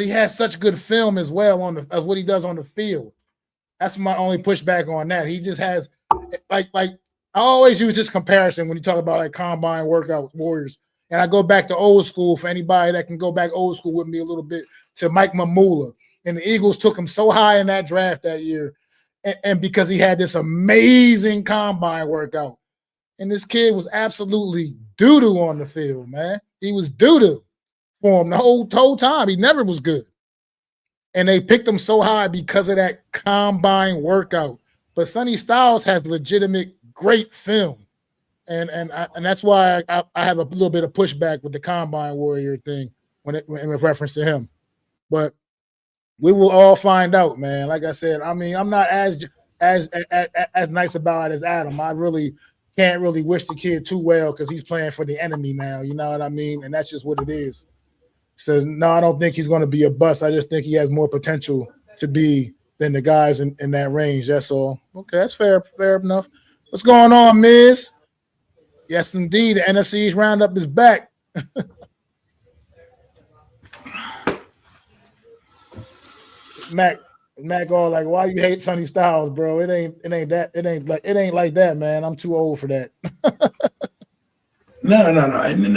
he has such good film as well of what he does on the field. That's my only pushback on that. He just has like I always use this comparison when you talk about like combine workout warriors. And I go back to old school for anybody that can go back old school with me a little bit to Mike Mamula. And the Eagles took him so high in that draft that year. And because he had this amazing combine workout. And this kid was absolutely doo-doo on the field, man. He was doo-doo for him the whole time. He never was good. And they picked him so high because of that combine workout. But Sonny Styles has legitimate great film. And that's why I have a little bit of pushback with the combine warrior thing when in reference to him. But we will all find out, man. Like I said, I mean, I'm not as nice about it as Adam. I really can't really wish the kid too well because he's playing for the enemy now. You know what I mean? And that's just what it is. Says, no, I don't think he's going to be a bust. I just think he has more potential to be than the guys in that range. That's all. Okay, that's fair enough. What's going on, Miz? Yes, indeed. The NFC East Roundup is back. Mac all like, why you hate Sonny Styles, bro? It ain't like that, man. I'm too old for that. No.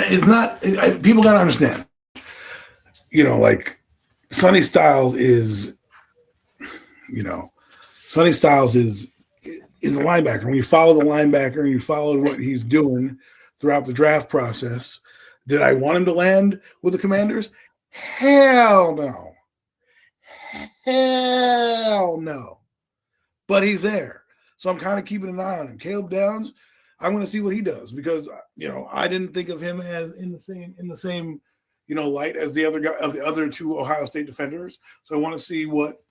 It's not. People gotta understand. You know, like Sonny Styles is a linebacker. When you follow the linebacker and you follow what he's doing throughout the draft process, did I want him to land with the Commanders? Hell no. Hell no. But he's there. So I'm kind of keeping an eye on him. Caleb Downs, I'm going to see what he does because, I didn't think of him as in the same light as the other two Ohio State defenders. So I want to see what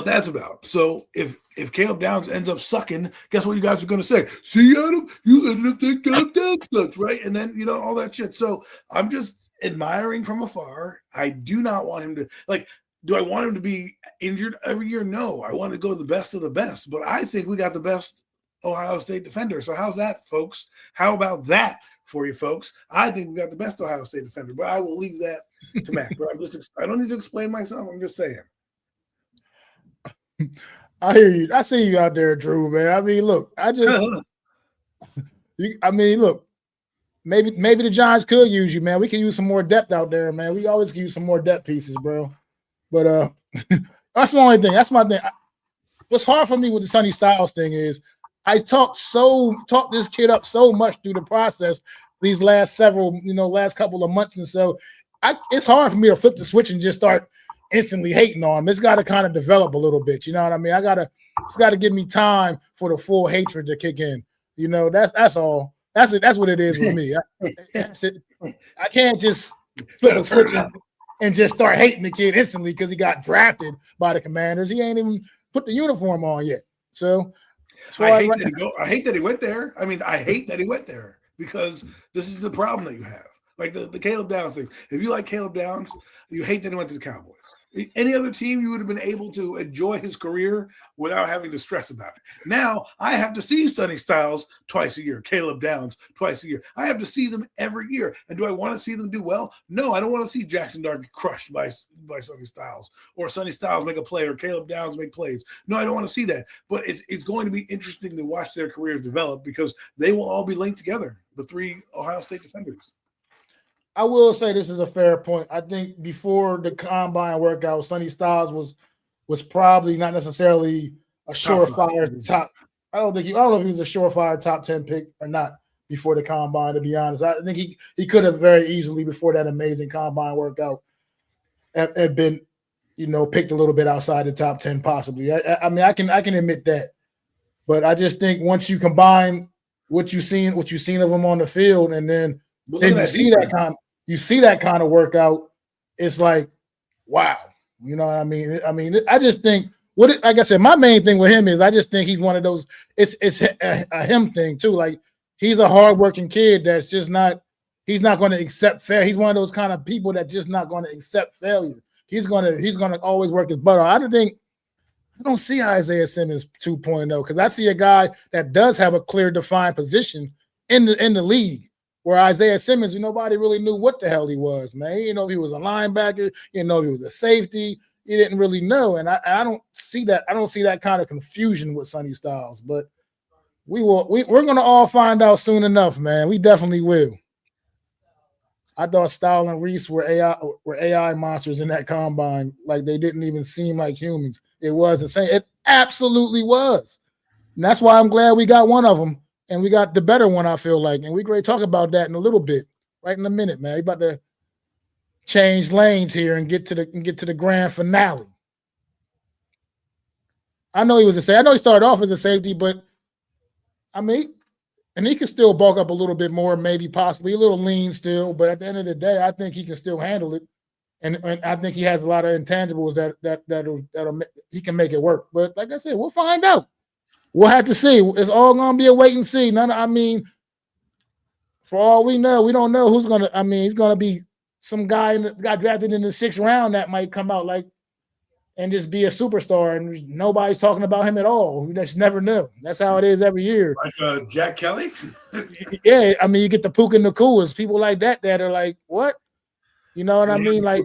that's about. So if Caleb Downs ends up sucking, guess what you guys are going to say? See, Adam, you ended up thinking Caleb Downs sucks, right? And then, all that shit. So I'm just admiring from afar. I do not want him to, do I want him to be injured every year? No. I want to go to the best of the best. But I think we got the best Ohio State defender. So how's that, folks? How about that for you folks? I think we got the best Ohio State defender, but I will leave that to Mac. But I don't need to explain myself. I'm just saying. I hear you. I see you out there, Drew, man. I mean, look, look, maybe the Giants could use you, man. We can use some more depth out there, man. We always can use some more depth pieces, bro. But that's the only thing. That's my thing. What's hard for me with the Sonny Styles thing is I talked this kid up so much through the process these last couple of months, and so it's hard for me to flip the switch and just start instantly hating on him. It's got to kind of develop a little bit. You know what I mean? It's got to give me time for the full hatred to kick in. That's all. That's what it is with me. I can't just flip a switch and just start hating the kid instantly because he got drafted by the Commanders. He ain't even put the uniform on yet. So I hate that he went there. I mean, I hate that he went there because this is the problem that you have. Like the Caleb Downs thing. If you like Caleb Downs, you hate that he went to the Cowboys. Any other team, you would have been able to enjoy his career without having to stress about it. Now, I have to see Sonny Styles twice a year, Caleb Downs twice a year. I have to see them every year. And do I want to see them do well? No, I don't want to see Jackson Dart get crushed by Sonny Styles or Sonny Styles make a play or Caleb Downs make plays. No, I don't want to see that. But it's going to be interesting to watch their careers develop because they will all be linked together, the three Ohio State defenders. I will say this is a fair point. I think before the combine workout, Sonny Styles was probably not necessarily a surefire top. I don't know if he was a surefire top 10 pick or not before the combine, to be honest. I think he could have very easily before that amazing combine workout have been, picked a little bit outside the top 10 possibly. I mean, I can admit that. But I just think once you combine what you've seen of him on the field and then you see that kind of workout, it's like, wow. You know what I mean? I just think like I said, my main thing with him is I just think he's one of those, it's a him thing too. Like he's a hardworking kid that's just not, he's not going to accept failure. He's one of those kind of people that's just not going to accept failure. he's gonna always work his butt off. I don't see Isaiah Simmons 2.0 because I see a guy that does have a clear, defined position in the league. Where Isaiah Simmons, nobody really knew what the hell he was, man. You know if he was a linebacker, if he was a safety. You didn't really know, and I don't see that. I don't see that kind of confusion with Sonny Styles, but we're gonna all find out soon enough, man. We definitely will. I thought Styles and Reese were AI monsters in that combine, like they didn't even seem like humans. It was insane. It absolutely was, and that's why I'm glad we got one of them, and we got the better one. I feel like, and we're going to talk about that in a little bit, right in a minute, man. We about to change lanes here and get to the grand finale. I know he was a safety. I know he started off as a safety, but I mean, and he can still bulk up a little bit more, maybe possibly a little lean still. But at the end of the day, I think he can still handle it, and I think he has a lot of intangibles that'll he can make it work. But like I said, we'll find out. We'll have to see. It's all gonna be a wait and see. For all we know, we don't know who's gonna. I mean, he's gonna be some guy got drafted in the 6th round that might come out and just be a superstar, and nobody's talking about him at all. We just never know. That's how it is every year. Like Jack Kelly? Yeah, I mean, you get the Puka Nakuas, people like that are like, what? You know what I mean? Like,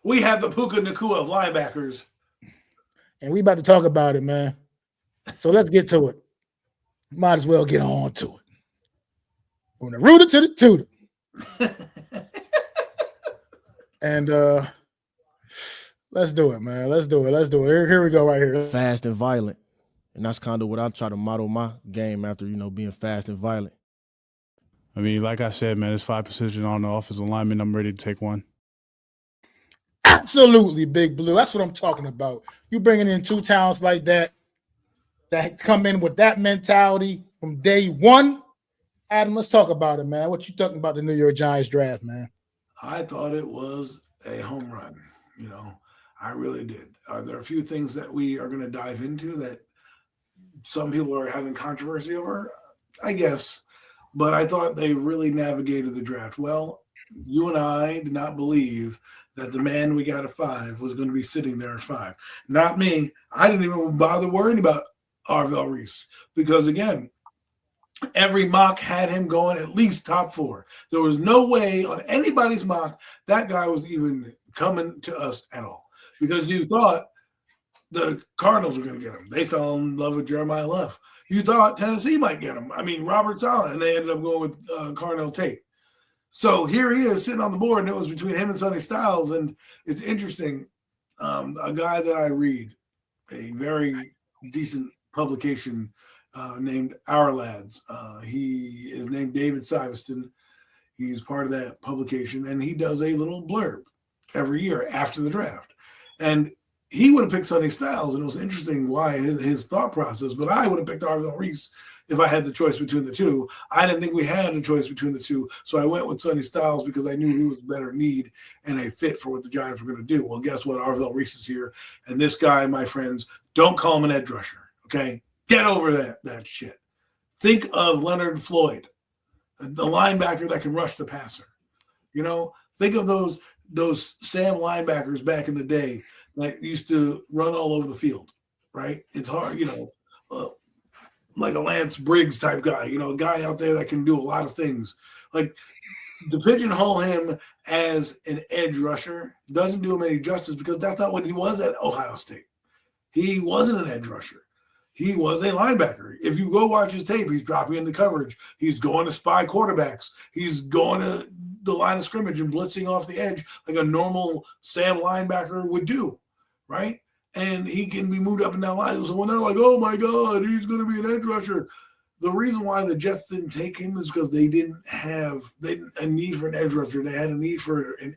we have the Puka Nakua of linebackers. And we about to talk about it, man. So let's get to it. Might as well get on to it. From the rooter to the tutor. And let's do it, man. Let's do it. Here we go right here. Fast and violent. And that's kind of what I try to model my game after, being fast and violent. I mean, like I said, man, there's 5 positions on the offensive lineman. I'm ready to take one. Absolutely, Big Blue. That's what I'm talking about. You bringing in 2 talents like that come in with that mentality from day one. Adam, let's talk about it, man. What you talking about the New York Giants draft, man? I thought it was a home run. I really did. There are a few things that we are going to dive into that some people are having controversy over, I guess. But I thought they really navigated the draft well. You and I did not believe that the man we got at 5 was going to be sitting there at 5. Not me. I didn't even bother worrying about Arvell Reese because, again, every mock had him going at least top 4. There was no way on anybody's mock that guy was even coming to us at all because you thought the Cardinals were going to get him. They fell in love with Jeremiah Love. You thought Tennessee might get him. I mean, Robert Saleh, and they ended up going with Carnell Tate. So here he is sitting on the board, and it was between him and Sonny Styles. And it's interesting. A guy that I read, a very decent publication named Our Lads. He is named David Siveston. He's part of that publication, and he does a little blurb every year after the draft. And he would have picked Sonny Styles, and it was interesting why his thought process, but I would have picked Arvell Reese if I had the choice between the two. I didn't think we had a choice between the two, so I went with Sonny Styles because I knew he was better need and a fit for what the Giants were going to do. Well, guess what? Arvell Reese is here, and this guy, my friends, don't call him an edge rusher, okay? Get over that shit. Think of Leonard Floyd, the linebacker that can rush the passer. Think of those Sam linebackers back in the day that used to run all over the field, right? It's hard, like a Lance Briggs type guy, a guy out there that can do a lot of things. Like to pigeonhole him as an edge rusher doesn't do him any justice because that's not what he was at Ohio State. He wasn't an edge rusher. He was a linebacker. If you go watch his tape, he's dropping into coverage. He's going to spy quarterbacks. He's going to the line of scrimmage and blitzing off the edge like a normal Sam linebacker would do, right? And he can be moved up and down lines. So when they're like, oh, my God, he's going to be an edge rusher, the reason why the Jets didn't take him is because they didn't have a need for an edge rusher. They had a need for an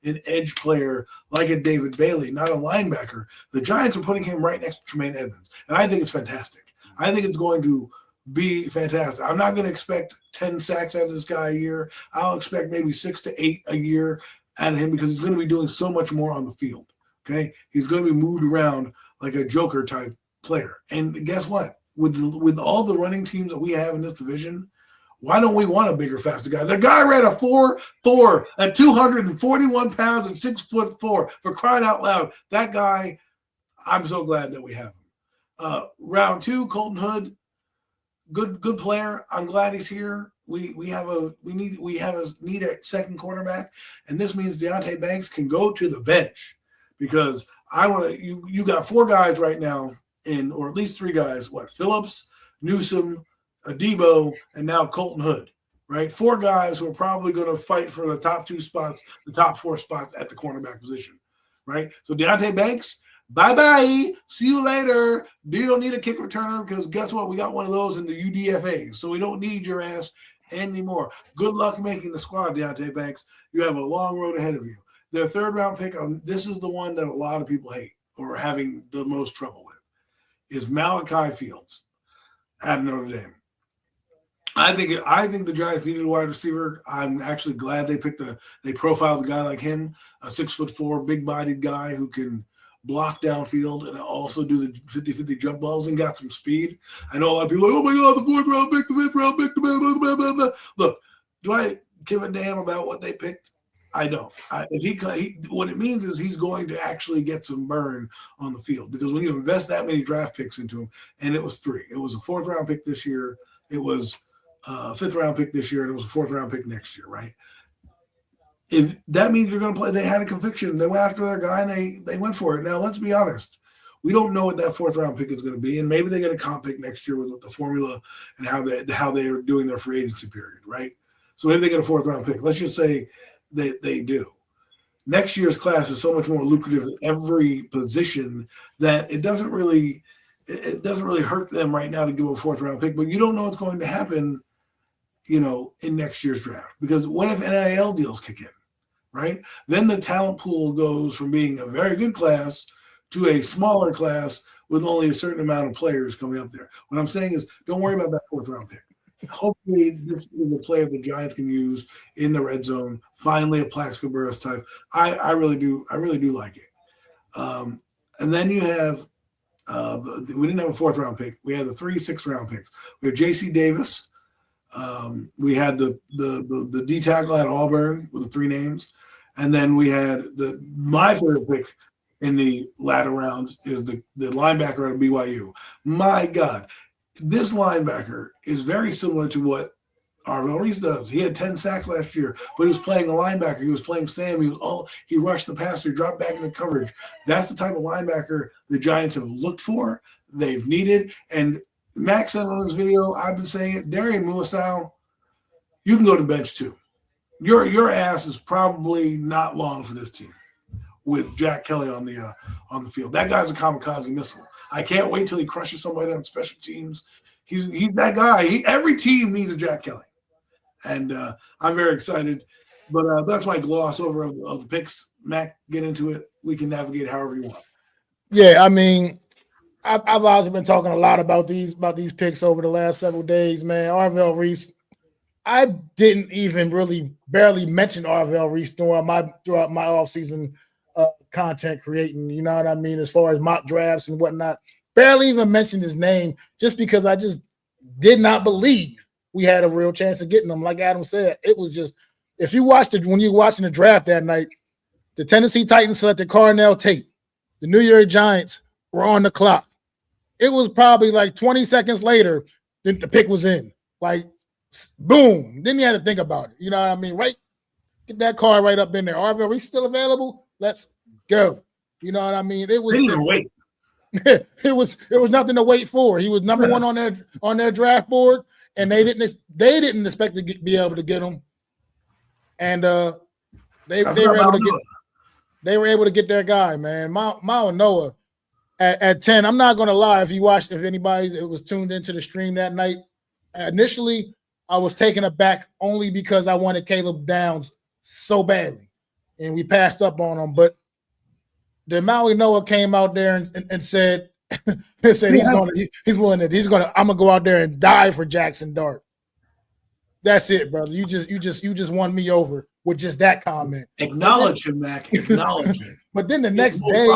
edge player like a David Bailey, not a linebacker. The Giants are putting him right next to Tremaine Edmonds, and I think it's fantastic. I think it's going to be fantastic. I'm not going to expect 10 sacks out of this guy a year. I'll expect maybe 6 to 8 a year out of him because he's going to be doing so much more on the field, okay? He's going to be moved around like a Joker-type player. And guess what? With all the running teams that we have in this division, Why don't we want a bigger, faster guy? The guy ran a 4.4 at 241 pounds and 6'4" for crying out loud. That guy, I'm so glad that we have him. Round 2, Colton Hood, good player. I'm glad he's here. We need a second quarterback, and this means Deonte Banks can go to the bench because you got 4 guys right now or at least 3 guys. What? Phillips, Newsome, Adebo, and now Colton Hood, right? 4 guys who are probably going to fight for the top 2 spots, the top 4 spots at the cornerback position, right? So Deonte Banks, bye-bye. See you later. You don't need a kick returner because guess what? We got one of those in the UDFA, so we don't need your ass anymore. Good luck making the squad, Deonte Banks. You have a long road ahead of you. Their 3rd-round pick, this is the one that a lot of people hate or are having the most trouble with, is Malachi Fields at Notre Dame. I think the Giants needed a wide receiver. I'm actually glad they profiled a guy like him, a 6'4", big-bodied guy who can block downfield and also do the 50-50 jump balls and got some speed. I know a lot of people are like, oh my God, the 4th round pick, the 5th round pick, blah, blah, blah. Look, do I give a damn about what they picked? I don't. What it means is he's going to actually get some burn on the field because when you invest that many draft picks into him, and it was 3. It was a 4th round pick this year. It was a 5th round pick this year, and it was a 4th round pick next year, right? If that means you're going to play, they had a conviction. They went after their guy, and they went for it. Now, let's be honest. We don't know what that 4th round pick is going to be, and maybe they get a comp pick next year with the formula and how they are doing their free agency period, right? So maybe they get a 4th round pick. Let's just say they do. Next year's class is so much more lucrative at every position that it doesn't really hurt them right now to give a 4th round pick, but you don't know what's going to happen, in next year's draft because what if NIL deals kick in, right? Then the talent pool goes from being a very good class to a smaller class with only a certain amount of players coming up there. What I'm saying is don't worry about that 4th round pick. Hopefully this is a player the Giants can use in the red zone. Finally, a Plaxico Burress type. I really do like it. And then you have we didn't have a 4th round pick. We had the 3 6th round picks. We had J.C. Davis. We had the D tackle at Auburn with the 3 names, and then we had my favorite pick in the latter rounds is the linebacker at BYU. My God. This linebacker is very similar to what Arvell Reese does. He had 10 sacks last year, but he was playing a linebacker. He was playing Sam. He rushed the passer. He dropped back into coverage. That's the type of linebacker the Giants have looked for. They've needed. And Max said on his video, I've been saying it, Darian Muasau, you can go to the bench too. Your ass is probably not long for this team with Jack Kelly on the field. That guy's a kamikaze missile. I can't wait till he crushes somebody on special teams. He's that guy. Every team needs a Jack Kelly, and I'm very excited. But that's my gloss over of the picks. Mac, get into it. We can navigate however you want. Yeah, I mean, I've also been talking a lot about these picks over the last several days, man. Arvell Reese, I didn't even barely mention Arvell Reese throughout my offseason content creating, you know what I mean, as far as mock drafts and whatnot. Barely even mentioned his name just because I just did not believe we had a real chance of getting him. Like Adam said, it was just, if you watched it, when you were watching the draft that night, the Tennessee Titans selected Carnell Tate. The New York Giants were on the clock. It was probably like 20 seconds later that the pick was in. Like, boom. Then you had to think about it. You know what I mean? Right? Get that card right up in there. Arvell, he's still available? Let's go. You know what I mean? It was they didn't wait. it was nothing to wait for. He was number 1 on their draft board, and they didn't expect to be able to get him. And they were able to get their guy, man. Mao Noah at 10. I'm not gonna lie, if anybody was tuned into the stream that night, initially I was taken aback only because I wanted Caleb Downs so badly, and we passed up on him. But then Maui Noah came out there and said, he's gonna I'm gonna go out there and die for Jackson Dart. That's it, brother. You just won me over with just that comment. Acknowledge him, Mac. Acknowledge him. But then the next day,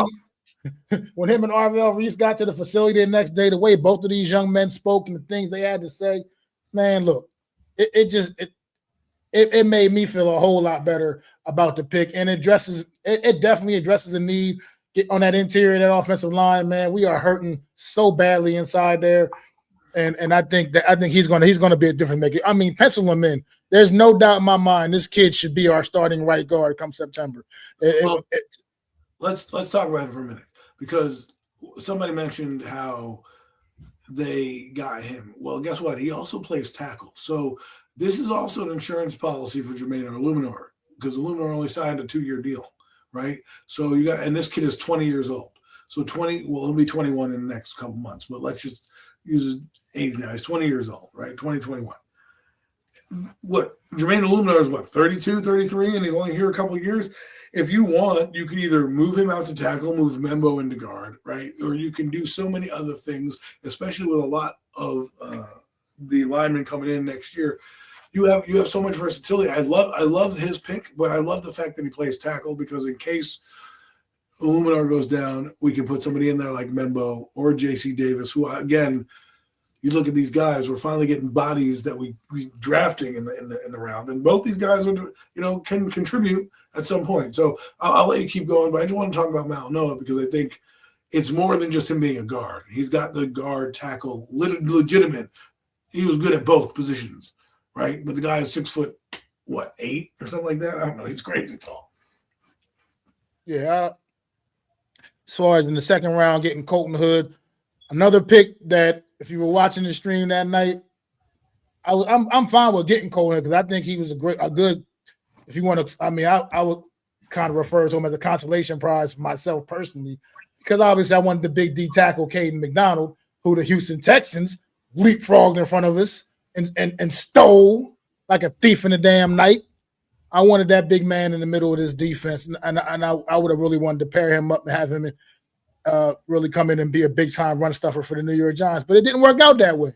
when him and Arvell Reese got to the facility the next day, the way both of these young men spoke and the things they had to say, man, look, it made me feel a whole lot better about the pick, and it definitely addresses a need on that interior, that offensive line. Man, we are hurting so badly inside there, and I think he's gonna be a different maker. I mean, pencil him in. There's no doubt in my mind this kid should be our starting right guard come September. Let's talk about it for a minute, because somebody mentioned how they got him. Well, guess what? He also plays tackle. So this is also an insurance policy for Jermaine Illuminor, because Illuminor only signed a 2-year deal, right? So and this kid is 20 years old. So he'll be 21 in the next couple months, but let's just use his age now. He's 20 years old, right? 2021. What, Jermaine Illuminor is what, 32, 33, and he's only here a couple of years? If you want, you can either move him out to tackle, move Membo into guard, right? Or you can do so many other things, especially with a lot of the linemen coming in next year. You have so much versatility. I love his pick, but I love the fact that he plays tackle, because in case Illuminor goes down, we can put somebody in there like Membo or J.C. Davis, who, again, you look at these guys, we're finally getting bodies that we drafting in the round, and both these guys are, can contribute at some point. So I'll let you keep going, but I just want to talk about Malinoa, because I think it's more than just him being a guard. He's got the guard tackle legitimate. He was good at both positions, right? But the guy is 6'8" or something like that. I don't know. He's crazy tall. Yeah. As far as in the second round, getting Colton Hood, another pick that, if you were watching the stream that night, I'm fine with getting Colton Hood, because I think he was a good. If you want to, I would kind of refer to him as a consolation prize for myself personally, because obviously I wanted the big D tackle, Caden McDonald, who the Houston Texans leapfrogged in front of us and stole like a thief in the damn night. I wanted that big man in the middle of this defense, and I would have really wanted to pair him up and have him really come in and be a big-time run stuffer for the New York Giants. But it didn't work out that way.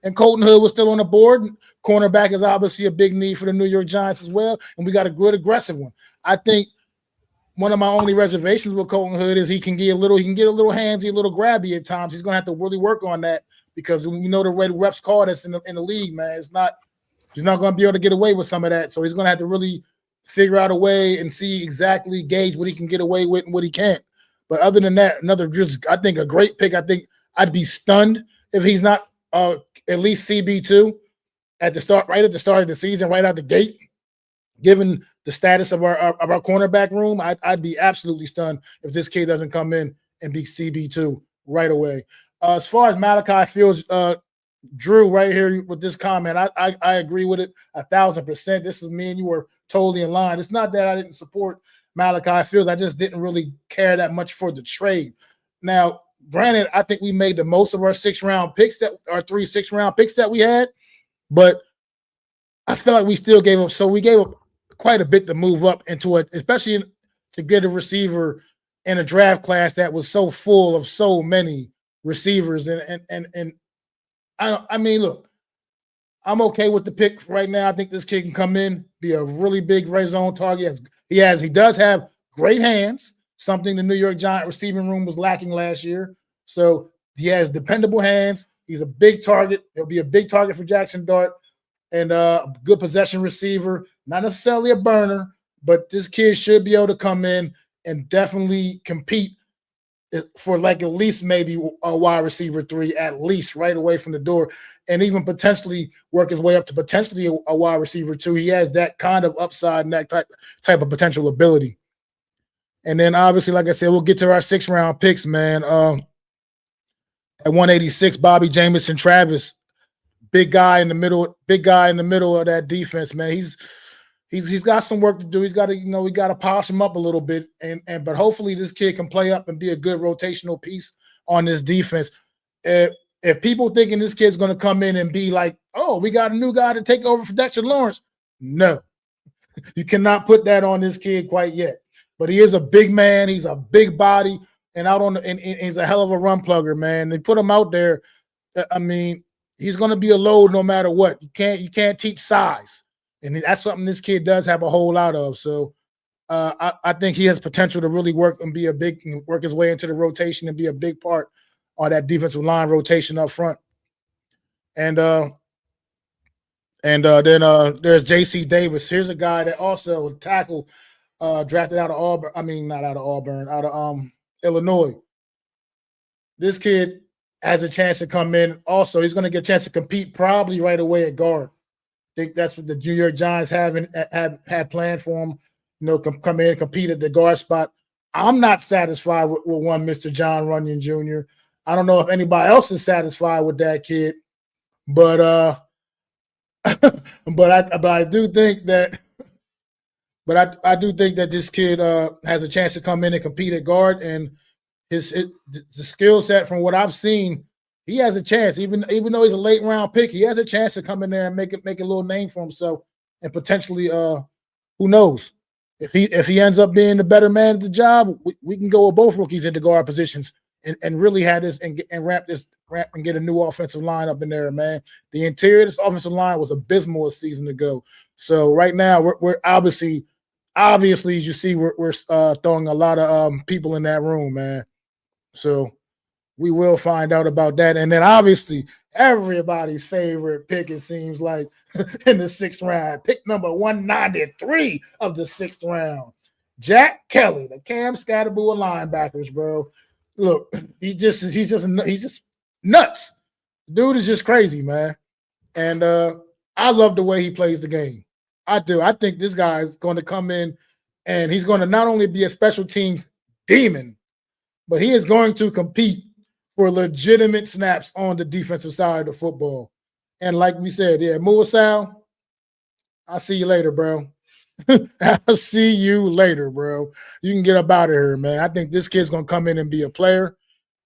And Colton Hood was still on the board. Cornerback is obviously a big need for the New York Giants as well, and we got a good, aggressive one. I think one of my only reservations with Colton Hood is he can get a little handsy, a little grabby at times. He's going to have to really work on that, because we know the red reps call us in the league, man. He's not going to be able to get away with some of that. So he's going to have to really figure out a way and see exactly, gauge what he can get away with and what he can't. But other than that, I think a great pick. I think I'd be stunned if he's not at least CB2 right at the start of the season, right out the gate. Given the status of our cornerback room, I'd be absolutely stunned if this kid doesn't come in and be CB2 right away. As far as Malachi Fields, Drew, right here with this comment, I agree with it 1,000%. This is me and you were totally in line. It's not that I didn't support Malachi Fields. I just didn't really care that much for the trade. Now, granted, I think we made the most of our 6-round picks, our 3 6-round picks that we had, but I feel like we still gave up. So we gave up quite a bit to move up into it, especially to get a receiver in a draft class that was so full of so many receivers. And I mean, look, I'm okay with the pick right now. I think this kid can come in, be a really big red zone target. He does have great hands, something the New York Giant receiving room was lacking last year. So he has dependable hands. He's a big target. He'll be a big target for Jackson Dart, and a good possession receiver. Not necessarily a burner, but this kid should be able to come in and definitely compete for like at least maybe a wide receiver 3, at least right away from the door, and even potentially work his way up to potentially a wide receiver 2. He has that kind of upside and that type of potential ability. And then obviously, like I said, we'll get to our 6-round picks, man. At 186, Bobby Jamison Travis, big guy in the middle of that defense, man. He's got some work to do. He's got to, we got to polish him up a little bit, but hopefully this kid can play up and be a good rotational piece on this defense. If people thinking this kid's going to come in and be like, oh, we got a new guy to take over for Dexter Lawrence, no, you cannot put that on this kid quite yet. But he is a big man. He's a big body, and he's a hell of a run plugger, man. They put him out there. I mean, he's going to be a load no matter what. You can't teach size. And that's something this kid does have a whole lot of. So I think he has potential to really work his way into the rotation and be a big part of that defensive line rotation up front. And And then there's J.C. Davis. Here's a guy that also tackle drafted out of Auburn. I mean, not out of Auburn, out of Illinois. This kid has a chance to come in. Also, he's going to get a chance to compete probably right away at guard. I think that's what the New York Giants had planned for him. You know, come in and compete at the guard spot. I'm not satisfied with one Mr. John Runyon Jr. I don't know if anybody else is satisfied with that kid, but but I do think that I do think that this kid has a chance to come in and compete at guard, and the skill set from what I've seen, he has a chance. Even though he's a late round pick, he has a chance to come in there and make a little name for himself, and potentially, who knows, if he ends up being the better man at the job, we can go with both rookies in the guard positions and really have this and ramp and get a new offensive line up in there, man. The interior of this offensive line was abysmal a season ago. So right now we're obviously as you see, we're throwing a lot of people in that room, man. So we will find out about that. And then obviously everybody's favorite pick, it seems like, in the 6th round, pick number 193 of the 6th round, Jack Kelly, the Cam Scatterbull of linebackers, bro. Look, he's just nuts. Dude is just crazy, man. And I love the way he plays the game. I do. I think this guy is going to come in and he's going to not only be a special teams demon, but he is going to compete for legitimate snaps on the defensive side of the football. And like we said, yeah, Muasal, I'll see you later, bro. I'll see you later, bro. You can get up out of here, man. I think this kid's going to come in and be a player.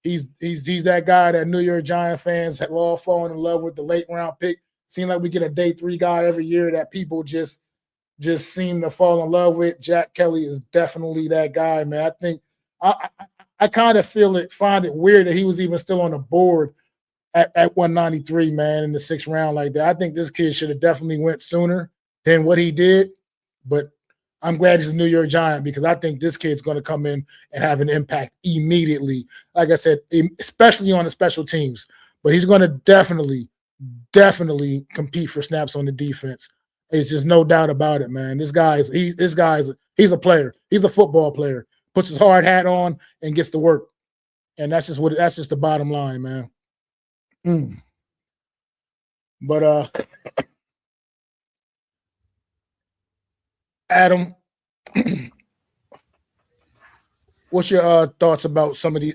He's that guy that New York Giant fans have all fallen in love with, the late round pick. Seems like we get a day 3 guy every year that people just seem to fall in love with. Jack Kelly is definitely that guy, man. I think I kind of find it weird that he was even still on the board at 193, man, in the 6th round like that. I think this kid should have definitely went sooner than what he did, but I'm glad he's a New York Giant because I think this kid's going to come in and have an impact immediately. Like I said, especially on the special teams, but he's going to definitely compete for snaps on the defense. It's just no doubt about it, man. He's a player. He's a football player. Puts his hard hat on and gets to work. And that's just the bottom line, man. But Adam, what's your thoughts about some of the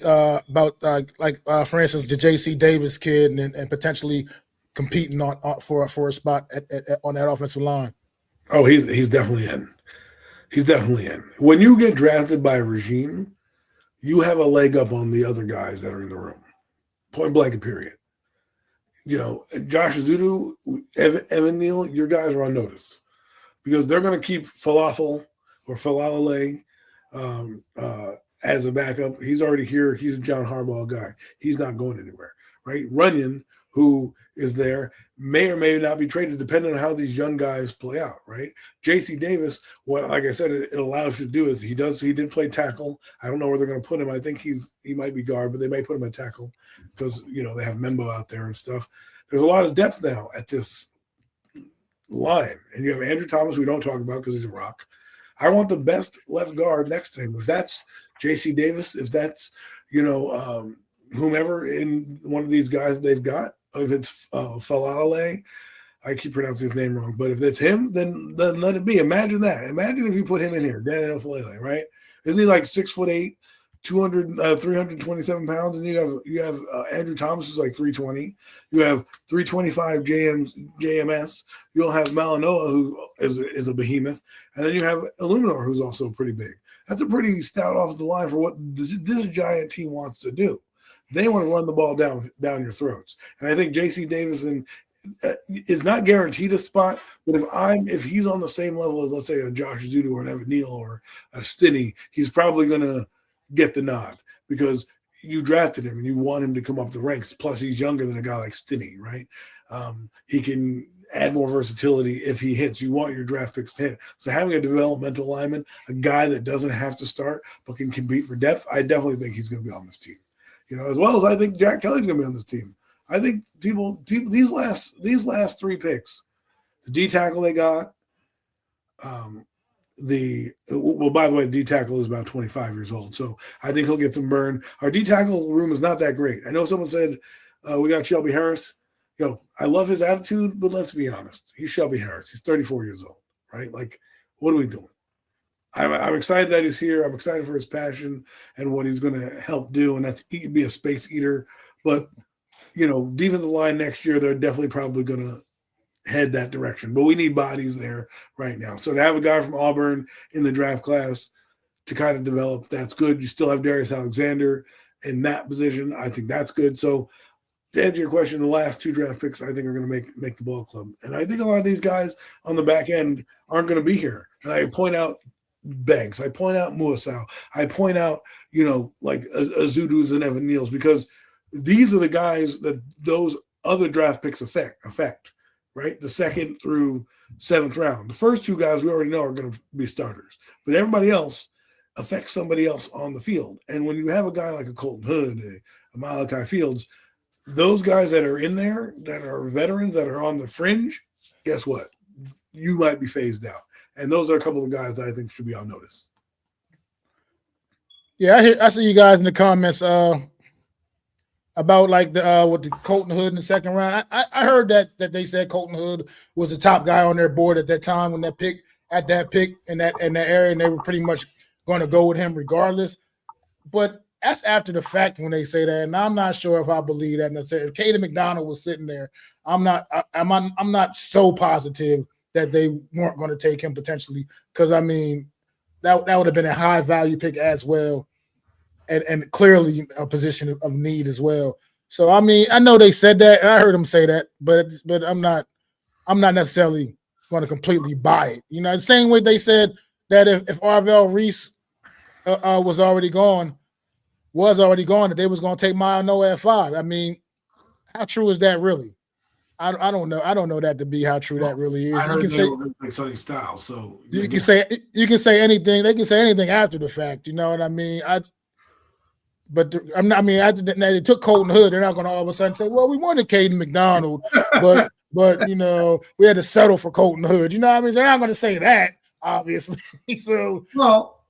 for instance, the J.C. Davis kid and potentially competing for a spot on that offensive line? Oh, he's definitely in. He's definitely in. When you get drafted by a regime, you have a leg up on the other guys that are in the room. Point blank, period. You know, Josh Azudu, Evan Neal, your guys are on notice because they're going to keep Falafel or Falalele as a backup. He's already here. He's a John Harbaugh guy. He's not going anywhere, right? Runyon, who is there, may or may not be traded depending on how these young guys play out, right? J.C. Davis, like I said, it allows you to do is he did play tackle. I don't know where they're going to put him. I think he might be guard, but they may put him at tackle because, you know, they have Membo out there and stuff. There's a lot of depth now at this line. And you have Andrew Thomas, we don't talk about because he's a rock. I want the best left guard next to him. If that's J.C. Davis, if that's, you know, whomever in one of these guys they've got, if it's Falale, I keep pronouncing his name wrong, but if it's him, then let it be. Imagine that. Imagine if you put him in here, Daniel Falale, right? Isn't he like 6'8", 327 pounds? And you have Andrew Thomas who's like 320. You have 325 JMS. You'll have Malinoa who is a behemoth, and then you have Illuminor who's also pretty big. That's a pretty stout off the line for what this Giant team wants to do. They want to run the ball down your throats. And I think J.C. Davison is not guaranteed a spot, but if he's on the same level as, let's say, a Josh Zudu or an Evan Neal or a Stinney, he's probably going to get the nod because you drafted him and you want him to come up the ranks. Plus, he's younger than a guy like Stinney, right? He can add more versatility if he hits. You want your draft picks to hit. So having a developmental lineman, a guy that doesn't have to start but can compete for depth, I definitely think he's going to be on this team. You know, as well as I think Jack Kelly's going to be on this team. I think people these last 3 picks, The D tackle they got, by the way, the D tackle is about 25 years old, so I think he'll get some burn. Our D tackle room is not that great. I know someone said we got Shelby Harris. I love his attitude, but let's be honest. He's Shelby Harris. He's 34 years old, right? Like, what are we doing? I'm excited that he's here. I'm excited for his passion and what he's going to help do, and that's be a space eater. But, defensive line next year, they're definitely probably going to head that direction. But we need bodies there right now. So to have a guy from Auburn in the draft class to kind of develop, that's good. You still have Darius Alexander in that position. I think that's good. So to answer your question, the last 2 draft picks I think are going to make the ball club. And I think a lot of these guys on the back end aren't going to be here. And I point out Banks. I point out Muasau. I point out, like Azudus and Evan Neals, because these are the guys that those other draft picks affect, right? The 2nd through 7th round. The first 2 guys we already know are going to be starters, but everybody else affects somebody else on the field. And when you have a guy like a Colton Hood, a Malachi Fields, those guys that are in there, that are veterans, that are on the fringe, guess what? You might be phased out. And those are a couple of guys that I think should be on notice. Yeah, I see you guys in the comments about like the with the Colton Hood in the 2nd round. I heard that they said Colton Hood was the top guy on their board at that time when that pick in that area, and they were pretty much going to go with him regardless. But that's after the fact when they say that, and I'm not sure if I believe that. And I said if Caden McDonald was sitting there, I'm not so positive that they weren't going to take him potentially, because I mean that would have been a high value pick as well, and clearly a position of need as well. So I mean I know they said that, and I heard them say that, but I'm not necessarily going to completely buy it. The same way they said that if Arvell Reese was already gone, that they was going to take Maya Noah at 5. I mean, how true is that really? I don't know. I don't know that to be how true that really is. I heard you can they say were like Sonny Styles, so you can say anything. They can say anything after the fact. You know what I mean? They took Colton Hood. They're not going to all of a sudden say, "Well, we wanted Caden McDonald, but we had to settle for Colton Hood." You know what I mean? They're not going to say that, obviously. So well,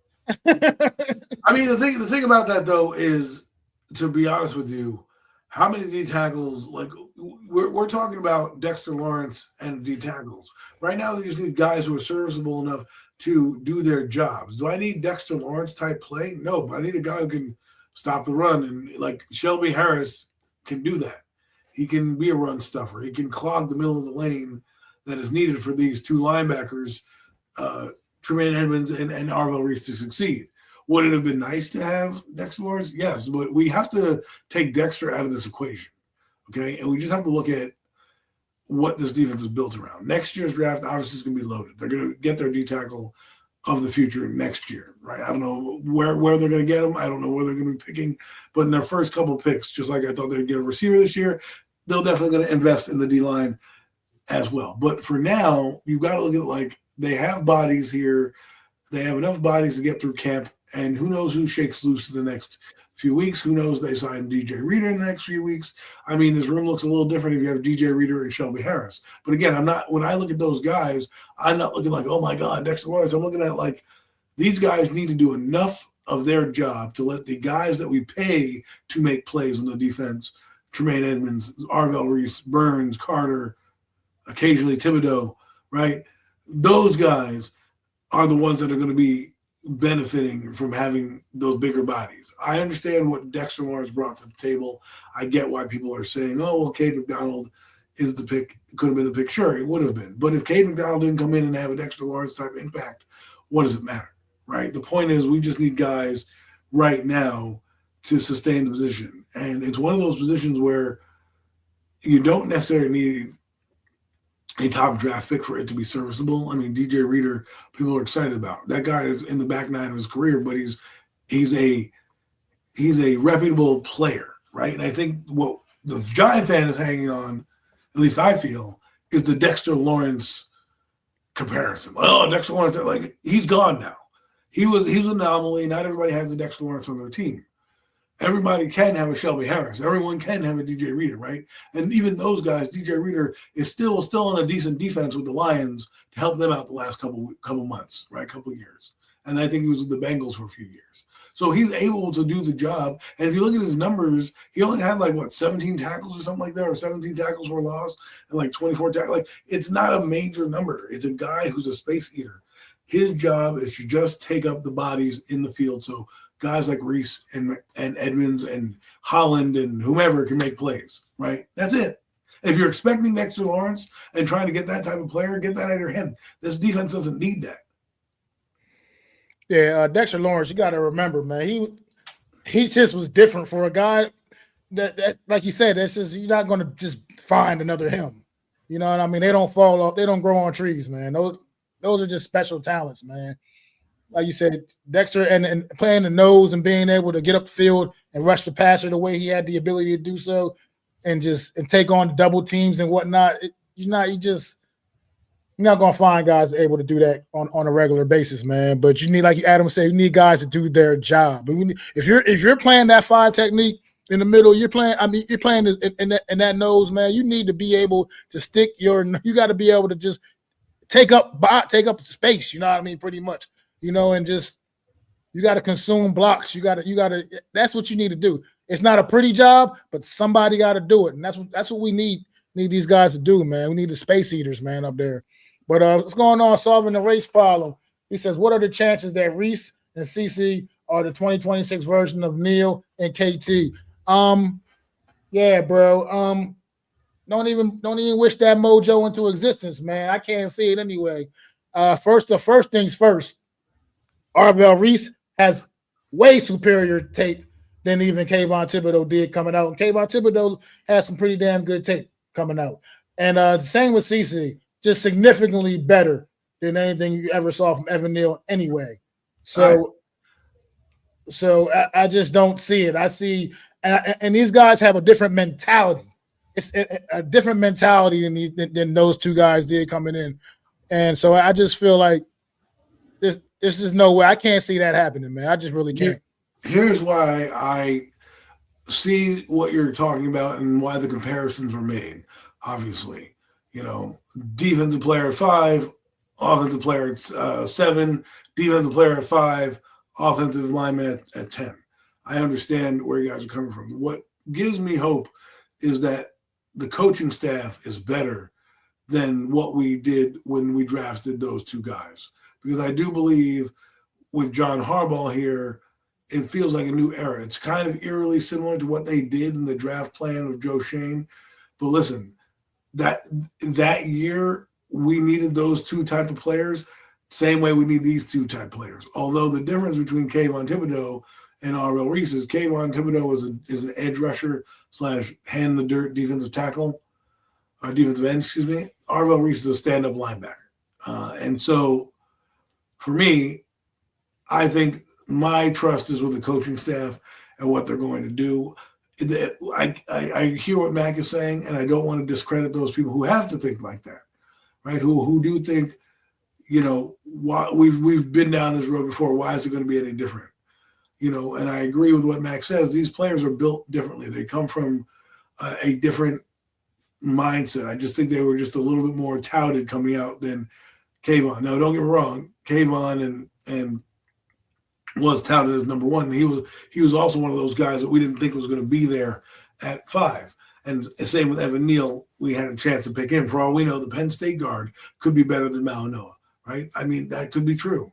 I mean the thing about that though is, to be honest with you, how many D tackles, like we're talking about Dexter Lawrence and D tackles. Right now, they just need guys who are serviceable enough to do their jobs. Do I need Dexter Lawrence type play? No, but I need a guy who can stop the run. And like Shelby Harris can do that. He can be a run stuffer. He can clog the middle of the lane that is needed for these 2 linebackers, Tremaine Edmonds and Arvell Reese, to succeed. Would it have been nice to have Dexter Lawrence? Yes, but we have to take Dexter out of this equation, okay? And we just have to look at what this defense is built around. Next year's draft obviously is going to be loaded. They're going to get their D tackle of the future next year, right? I don't know where they're going to get them. I don't know where they're going to be picking. But in their first couple picks, just like I thought they'd get a receiver this year, they're definitely going to invest in the D-line as well. But for now, you've got to look at it like they have bodies here. They have enough bodies to get through camp. And who knows who shakes loose in the next few weeks? Who knows they sign DJ Reader in the next few weeks? I mean, this room looks a little different if you have DJ Reader and Shelby Harris. But again, when I look at those guys, I'm not looking like, oh my God, Dexter Lawrence. I'm looking at like these guys need to do enough of their job to let the guys that we pay to make plays on the defense, Tremaine Edmonds, Arvell Reese, Burns, Carter, occasionally Thibodeau, right? Those guys are the ones that are going to be benefiting from having those bigger bodies. I understand what Dexter Lawrence brought to the table. I get why people are saying, oh, well, Cade McDonald is the pick, could have been the pick. Sure, it would have been. But if Cade McDonald didn't come in and have a Dexter Lawrence type impact, what does it matter, right? The point is we just need guys right now to sustain the position. And it's one of those positions where you don't necessarily need a top draft pick for it to be serviceable. I mean, DJ Reader, people are excited about. That guy is in the back nine of his career, but he's a reputable player, right? And I think what the Giant fan is hanging on, at least I feel, is the Dexter Lawrence comparison. Oh, Dexter Lawrence, like he's gone now. He was an anomaly. Not everybody has a Dexter Lawrence on their team. everybody can have a Shelby Harris. Everyone can have a DJ Reader, right? And even those guys, DJ Reader is still on a decent defense with the Lions to help them out the last couple months, right? Couple years. And I think he was with the Bengals for a few years. So he's able to do the job. And if you look at his numbers, he only had 17 tackles or something like that, or 17 tackles were lost and 24 tackles. It's not a major number. It's a guy who's a space eater. His job is to just take up the bodies in the field. So guys like Reese and Edmonds and Holland and whomever can make plays, right? That's it. If you're expecting Dexter Lawrence and trying to get that type of player, get that out of your head. This defense doesn't need that. Yeah, Dexter Lawrence, you got to remember, man, he just was different for a guy that like you said, that's just, you're not going to just find another him. You know what I mean? They don't fall off. They don't grow on trees, man. Those are just special talents, man. Like you said, Dexter and playing the nose and being able to get up the field and rush the passer the way he had the ability to do so, and take on double teams and whatnot. You're not gonna find guys able to do that on a regular basis, man. But you need, like Adam said, you need guys to do their job. But if you're playing that 5 technique in the middle, you're playing in that nose, man. You need to be able to stick you got to be able to just take up space. You know what I mean? Pretty much, and just you got to consume blocks. You got to. That's what you need to do. It's not a pretty job, but somebody got to do it, and that's what we need these guys to do, man. We need the space eaters, man, up there. But what's going on solving the race problem? He says, what are the chances that Reese and CC are the 2026 version of Neil and KT? Yeah, bro. Don't even wish that mojo into existence, man. I can't see it anyway. The first things first. Arvell Reese has way superior tape than even Kayvon Thibodeau did coming out. And Kayvon Thibodeau has some pretty damn good tape coming out. And the same with CC. Just significantly better than anything you ever saw from Evan Neal anyway. So I just don't see it. I see, and these guys have a different mentality. It's a different mentality than those two guys did coming in. And so I just feel like this is no way. I can't see that happening, man. I just really can't. Here's why I see what you're talking about and why the comparisons were made, obviously. Defensive player at 5, offensive player at 7, defensive player at 5, offensive lineman at 10. I understand where you guys are coming from. What gives me hope is that the coaching staff is better than what we did when we drafted those two guys. Because I do believe with John Harbaugh here, it feels like a new era. It's kind of eerily similar to what they did in the draft plan of Joe Shane. But listen, that year we needed those two type of players, same way we need these two type players. Although the difference between Kayvon Thibodeau and Arvell Reese is Kayvon Thibodeau is an edge rusher / hand the dirt defensive tackle, defensive end, excuse me. Arvell Reese is a stand-up linebacker. And so for me, I think my trust is with the coaching staff and what they're going to do. I hear what Mac is saying, and I don't want to discredit those people who have to think like that, right? Who do think, why we've been down this road before. Why is it going to be any different? And I agree with what Mac says. These players are built differently. They come from a different mindset. I just think they were just a little bit more touted coming out than Kayvon. Now, don't get me wrong. Kayvon and was touted as number 1. He was also one of those guys that we didn't think was going to be there at 5. And same with Evan Neal. We had a chance to pick him. For all we know, the Penn State guard could be better than Malinois, right? I mean, that could be true,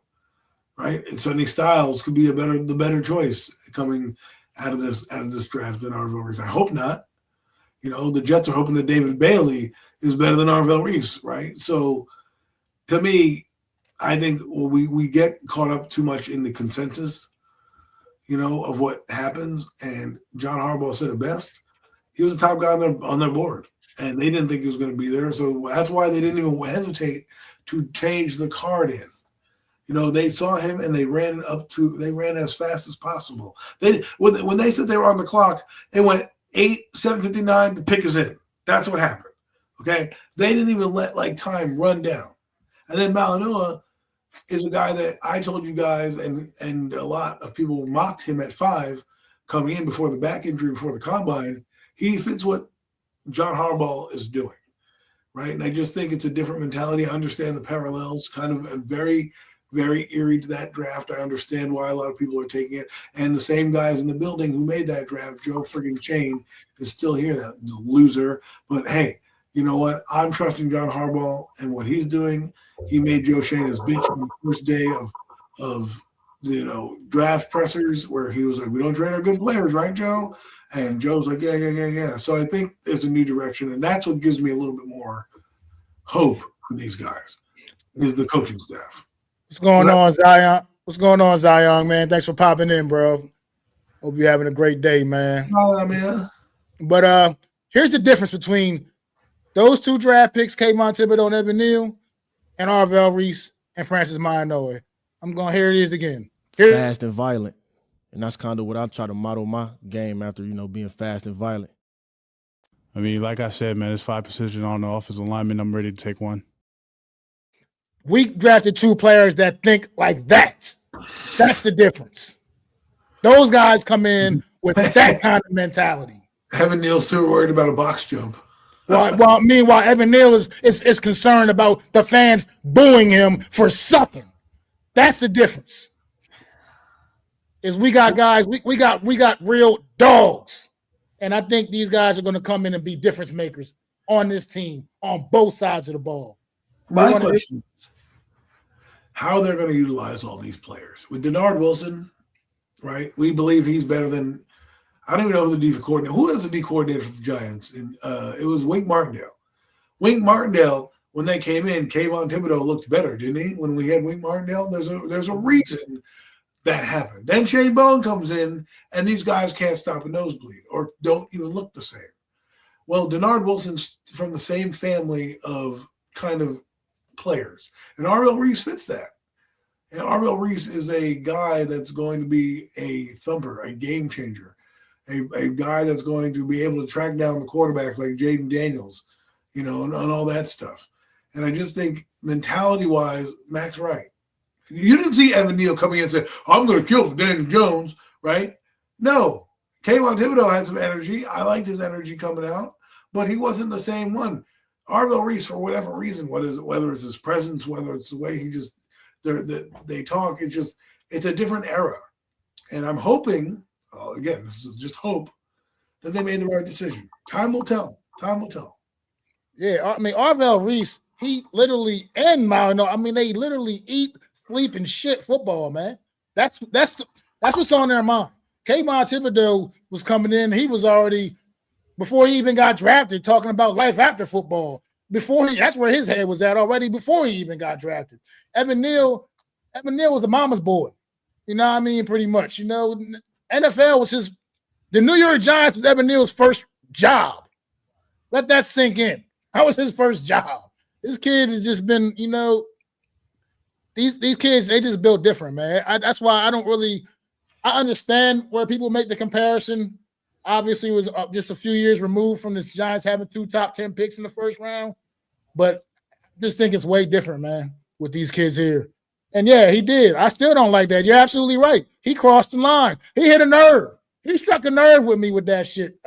right? And Sonny Styles could be the better choice coming out of this draft than Arvell Reese. I hope not. The Jets are hoping that David Bailey is better than Arvell Reese, right? So to me, I think we get caught up too much in the consensus, of what happens. And John Harbaugh said it best. He was the top guy on their board, and they didn't think he was going to be there. So that's why they didn't even hesitate to change the card in. They saw him and they ran as fast as possible. When they said they were on the clock, they went 7:59. The pick is in. That's what happened. Okay, they didn't even let time run down. And then Malinois is a guy that I told you guys, and a lot of people mocked him at 5 coming in before the back injury, before the combine, he fits what John Harbaugh is doing, right? And I just think it's a different mentality. I understand the parallels, kind of a very, very eerie to that draft. I understand why a lot of people are taking it. And the same guys in the building who made that draft, Joe friggin' Chain, is still here, that loser. But hey, you know what? I'm trusting John Harbaugh and what he's doing. He made Joe Shane his bitch on the first day of draft pressers, where he was like, "We don't trade our good players, right, Joe?" And Joe's like, "Yeah." So I think there's a new direction, and that's what gives me a little bit more hope for these guys, is the coaching staff. What's going on, Zion? What's going on, Zion, man? Thanks for popping in, bro. Hope you're having a great day, man. Man. But here's the difference between those two draft picks, Kayvon Thibodeau and Evan Neal, and Arvell Reese and Francis Maianoe. Here it is again. Fast and violent. And that's kind of what I try to model my game after, being fast and violent. I mean, like I said, man, there's 5 positions on the offensive lineman. I'm ready to take one. We drafted 2 players that think like that. That's the difference. Those guys come in with that kind of mentality. Evan Neal's too worried about a box jump. Meanwhile, Evan Neal is concerned about the fans booing him for sucking. That's the difference. Is we got guys, we got real dogs. And I think these guys are going to come in and be difference makers on this team on both sides of the ball. My question is how they're going to utilize all these players. With Denard Wilson, right? We believe he's better than, I don't even know who the D coordinator. Who is the D coordinator for the Giants? And it was Wink Martindale. Wink Martindale, when they came in, Kayvon Thibodeau looked better, didn't he? When we had Wink Martindale, there's a reason that happened. Then Shane Bowen comes in, and these guys can't stop a nosebleed or don't even look the same. Well, Denard Wilson's from the same family of kind of players, and Arvell Reese fits that. And Arvell Reese is a guy that's going to be a thumper, a game changer, a guy that's going to be able to track down the quarterbacks like Jaden Daniels, and all that stuff. And I just think mentality-wise, Mac's right. You didn't see Evan Neal coming in and say, "I'm going to kill for Daniel Jones," right? No. Kayvon Thibodeau had some energy. I liked his energy coming out, but he wasn't the same one. Arvell Reese, for whatever reason, whether it's his presence, whether it's the way he just they talk, it's a different era. And I'm hoping, again, this is just hope, that they made the right decision. Time will tell. Time will tell. Yeah, I mean, Arvell Reese, he literally, and Maianoe, they literally eat, sleep, and shit football, man. That's what's on their mind. Kayvon Thibodeau was coming in. He was already, before he even got drafted, talking about life after football. That's where his head was at already before he even got drafted. Evan Neal was the mama's boy. You know what I mean? Pretty much. NFL was the New York Giants was Evan Neal's first job. Let that sink in. That was his first job. This kid has just been, these kids, they just built different, man. That's why I understand where people make the comparison. Obviously, it was just a few years removed from this Giants having 2 top 10 picks in the first round. But I just think it's way different, man, with these kids here. And yeah, he did. I still don't like that. You're absolutely right. He crossed the line. He hit a nerve. He struck a nerve with me with that shit.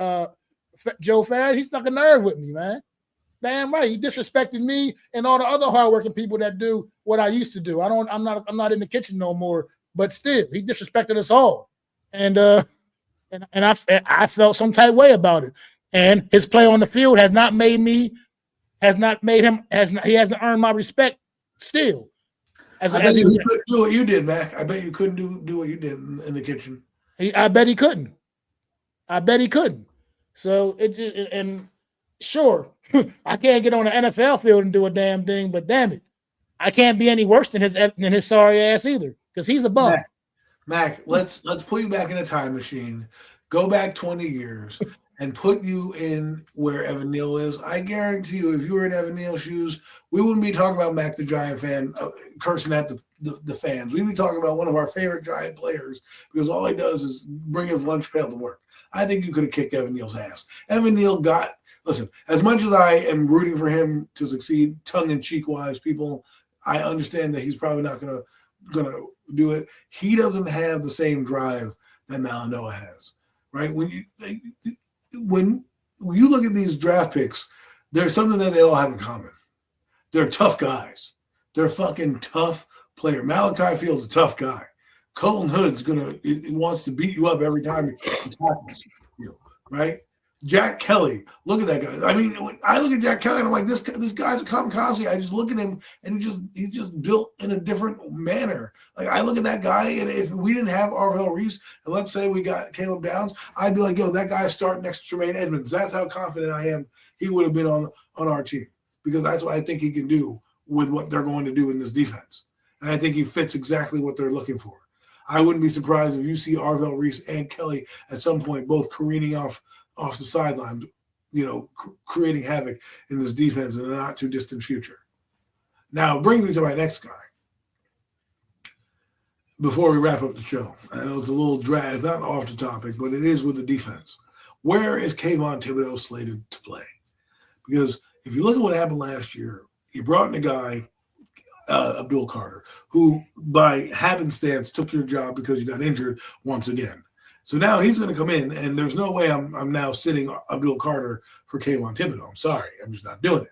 Joe Farris, he struck a nerve with me, man. Damn right. He disrespected me and all the other hardworking people that do what I used to do. I'm not in the kitchen no more, but still, he disrespected us all. And I felt some type way about it. And his play on the field he hasn't earned my respect still. I bet you couldn't do what you did, Mac. I bet you couldn't do what you did in the kitchen. I bet he couldn't. So sure, I can't get on the NFL field and do a damn thing, but damn it, I can't be any worse than his sorry ass either, because he's a bum. Mac, let's put you back in a time machine, go back 20 years, and put you in where Evan Neal is. I guarantee you, if you were in Evan Neal's shoes, we wouldn't be talking about Mac the Giant fan cursing at the fans. We'd be talking about one of our favorite Giant players, because all he does is bring his lunch pail to work. I think you could have kicked Evan Neal's ass. Evan Neal listen, as much as I am rooting for him to succeed, tongue-in-cheek wise, people, I understand that he's probably not gonna do it. He doesn't have the same drive that Maianoe has. right? When you look at these draft picks, there's something that they all have in common. They're tough guys. They're fucking tough player. Malachi Field's a tough guy. Colton Hood's wants to beat you up every time he tackles you, right? Jack Kelly, look at that guy. I mean, when I look at Jack Kelly and I'm like, this guy's a kamikaze. I just look at him and he's just built in a different manner. Like I look at that guy, and if we didn't have Arvell Reese, and let's say we got Caleb Downs, I'd be like, yo, that guy's starting next to Tremaine Edmonds. That's how confident I am he would have been on our team, because that's what I think he can do with what they're going to do in this defense. And I think he fits exactly what they're looking for. I wouldn't be surprised if you see Arvell Reese and Kelly at some point both careening off the sideline, creating havoc in this defense in the not too distant future. Now, it brings me to my next guy. Before we wrap up the show, I know it's a little drag, it's not off the topic, but it is with the defense. Where is Kayvon Thibodeau slated to play? Because if you look at what happened last year, you brought in a guy, Abdul Carter, who by happenstance took your job because you got injured once again. So now he's going to come in, and there's no way I'm now sitting Abdul Carter for Kayvon Thibodeau. I'm sorry, I'm just not doing it.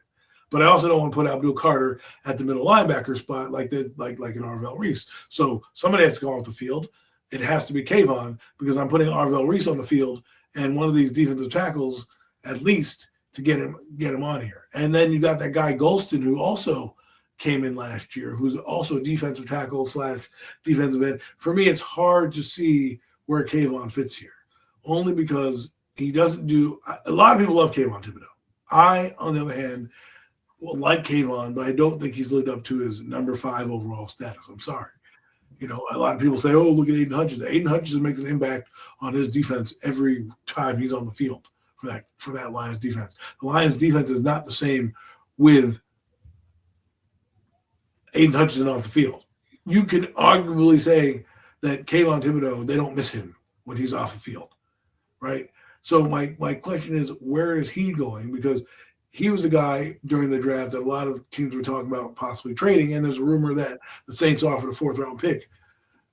But I also don't want to put Abdul Carter at the middle linebacker spot like an Arvell Reese. So somebody has to go off the field. It has to be Kayvon, because I'm putting Arvell Reese on the field and one of these defensive tackles at least to get him on here. And then you got that guy Golston, who also came in last year, who's also a defensive tackle / defensive end. For me, it's hard to see where Kayvon fits here, only because he doesn't do – a lot of people love Kayvon Thibodeau. I, on the other hand, like Kayvon, but I don't think he's lived up to his number 5 overall status. I'm sorry. A lot of people say, oh, look at Aiden Hutchinson. Aiden Hutchinson makes an impact on his defense every time he's on the field for that Lions defense. The Lions defense is not the same with Aiden Hutchinson off the field. You could arguably say that Kayvon Thibodeau, they don't miss him when he's off the field, right? So my question is, where is he going? Because he was the guy during the draft that a lot of teams were talking about possibly trading, and there's a rumor that the Saints offered a 4th-round pick.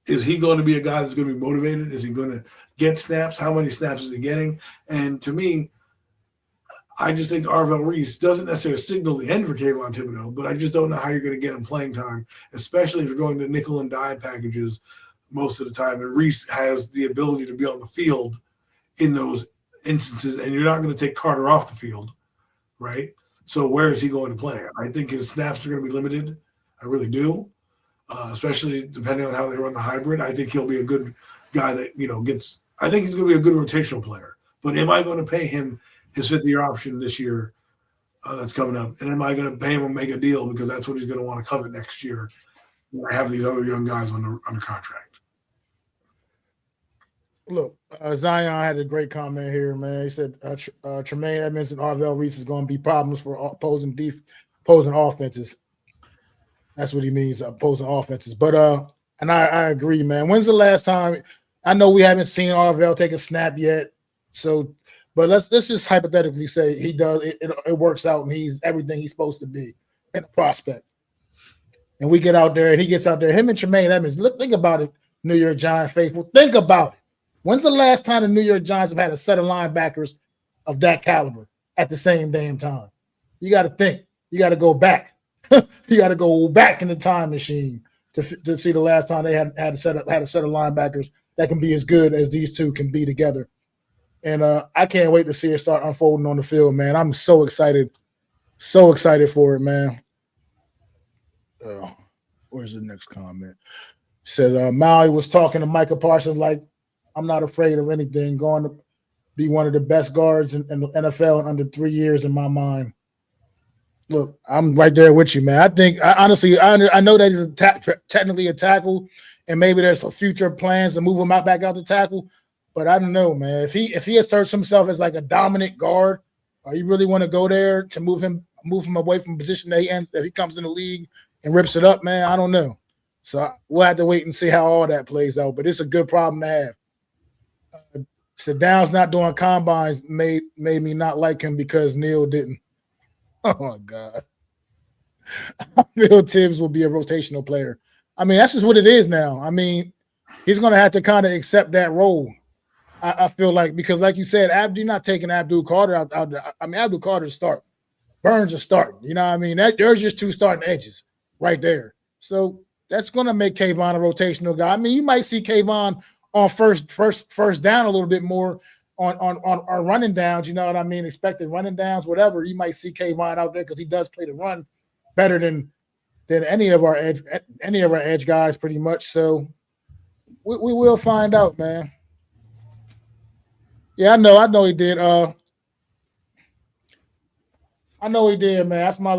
Is he going to be a guy that's going to be motivated? Is he going to get snaps? How many snaps is he getting? And to me, I just think Arvell Reese doesn't necessarily signal the end for Kayvon Thibodeau, but I just don't know how you're going to get him playing time, especially if you're going to nickel and dime packages most of the time. And Reese has the ability to be on the field in those instances, and you're not going to take Carter off the field, right? So where is he going to play? I think his snaps are going to be limited. I really do, especially depending on how they run the hybrid. I think he'll be a good guy that, gets – I think he's going to be a good rotational player. But am I going to pay him his 5th-year option this year that's coming up? And am I going to pay him a mega deal because that's what he's going to want to covet next year when I have these other young guys under contract? Look, Zion had a great comment here, man. He said Tremaine Edmonds and Arvell Reese is going to be problems for opposing offenses. That's what he means, opposing offenses. But and I agree, man. When's the last time? I know we haven't seen Arvell take a snap yet, so. But let's just hypothetically say he does it works out and he's everything he's supposed to be in a prospect. And we get out there and he gets out there. Him and Tremaine Edmonds. Think about it, New York Giants faithful. Think about it. When's the last time the New York Giants have had a set of linebackers of that caliber at the same damn time? You got to think. You got to go back. You got to go back in the time machine to see the last time they had a set of linebackers that can be as good as these two can be together. And I can't wait to see it start unfolding on the field, man. I'm so excited for it, man. Where's the next comment? Said Maui was talking to Micah Parsons like, I'm not afraid of anything. Going to be one of the best guards in the NFL in under 3 years in my mind. Look, I'm right there with you, man. I think, honestly, I know that he's technically a tackle, and maybe there's some future plans to move him back out to tackle. But I don't know, man. If he asserts himself as like a dominant guard, or you really want to go there to move him away from the position that he ends, if he comes in the league and rips it up, man, I don't know. So we'll have to wait and see how all that plays out. But it's a good problem to have. So Downs not doing combines made me not like him because Neil didn't. Oh my God. I feel Tibbs will be a rotational player. I mean, that's just what it is now. I mean, he's gonna have to kind of accept that role. I feel like because, like you said, you're not taking Abdul Carter out there. I mean, Abdul Carter's starting. Burns is starting. You know what I mean? There's just two starting edges right there. So that's going to make Kayvon a rotational guy. I mean, you might see Kayvon on first down a little bit more on running downs. You know what I mean? Expected running downs, whatever. You might see Kayvon out there because he does play the run better than any of our edge guys, pretty much. So we will find out, man. Yeah, I know he did. I know he did, man. That's my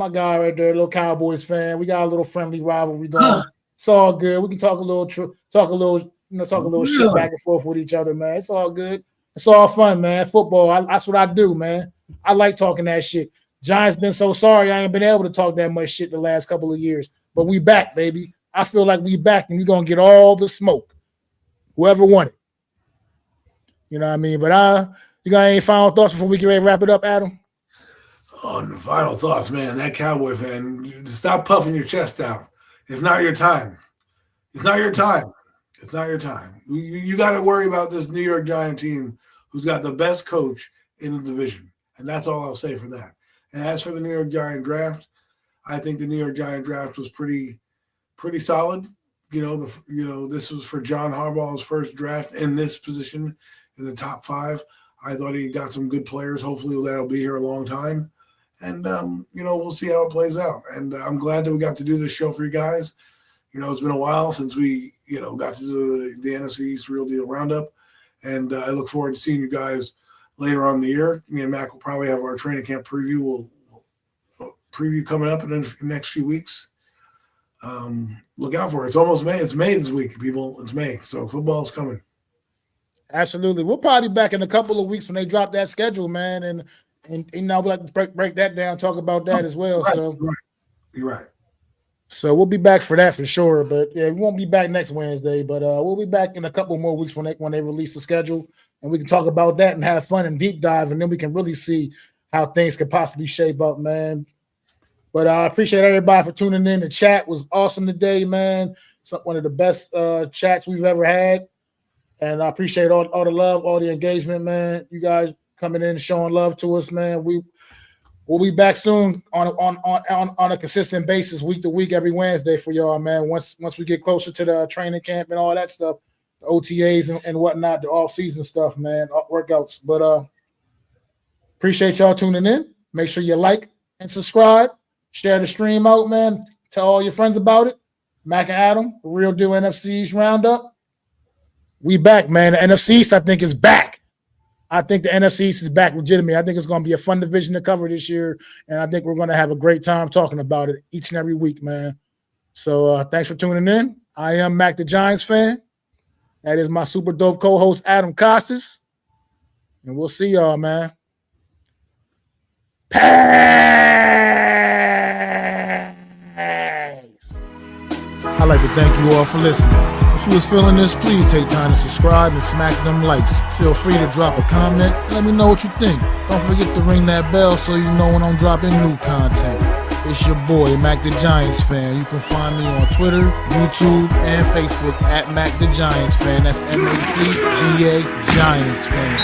guy right there, little Cowboys fan. We got a little friendly rivalry going. It's all good. We can talk a little shit back and forth with each other, man. It's all good. It's all fun, man. Football. That's what I do, man. I like talking that shit. Giants been so sorry I ain't been able to talk that much shit the last couple of years, but we back, baby. I feel like we back, and we're gonna get all the smoke. Whoever won it. You know what I mean? But you got any final thoughts before we get ready to wrap it up, Adam? Oh, the final thoughts, man. That Cowboy fan, stop puffing your chest out. It's not your time. It's not your time. It's not your time. You got to worry about this New York Giant team who's got the best coach in the division. And that's all I'll say for that. And as for the New York Giant draft, I think the New York Giant draft was pretty solid. This was for John Harbaugh's first draft in this position in the top 5. I thought he got some good players. Hopefully that'll be here a long time. And, we'll see how it plays out. And I'm glad that we got to do this show for you guys. It's been a while since we, got to do the NFC East Real Deal Roundup. And I look forward to seeing you guys later on in the year. Me and Mac will probably have our training camp preview. We'll preview coming up in the next few weeks. Look out for it. It's almost May. It's May this week, people. It's May. So football's coming. Absolutely. We'll probably be back in a couple of weeks when they drop that schedule, man. And we'll have to break that down, talk about that as well. You're right. So we'll be back for that for sure. But yeah, we won't be back next Wednesday, but we'll be back in a couple more weeks when they release the schedule, and we can talk about that and have fun and deep dive, and then we can really see how things could possibly shape up, man. But I appreciate everybody for tuning in. The chat was awesome today, man. It's one of the best chats we've ever had. And I appreciate all the love, all the engagement, man. You guys coming in, showing love to us, man. We'll be back soon on a consistent basis, week to week, every Wednesday for y'all, man. Once we get closer to the training camp and all that stuff, the OTAs and whatnot, the off-season stuff, man, workouts. But appreciate y'all tuning in. Make sure you like and subscribe. Share the stream out, man. Tell all your friends about it. Mac and Adam, Real Deal NFC East Roundup. We back, man. The NFC East, I think, is back. I think the NFC East is back legitimately. I think it's going to be a fun division to cover this year, and I think we're going to have a great time talking about it each and every week, man. So thanks for tuning in. I am Mac the Giants fan. That is my super dope co-host, Adam Costas. And we'll see y'all, man. Peace. I'd like to thank you all for listening. If you was feeling this, please take time to subscribe and smack them likes. Feel free to drop a comment. Let me know what you think. Don't forget to ring that bell so you know when I'm dropping new content. It's your boy, Mac the Giants fan. You can find me on Twitter, YouTube, and Facebook at Mac the Giants fan. That's MACDA Giants fan.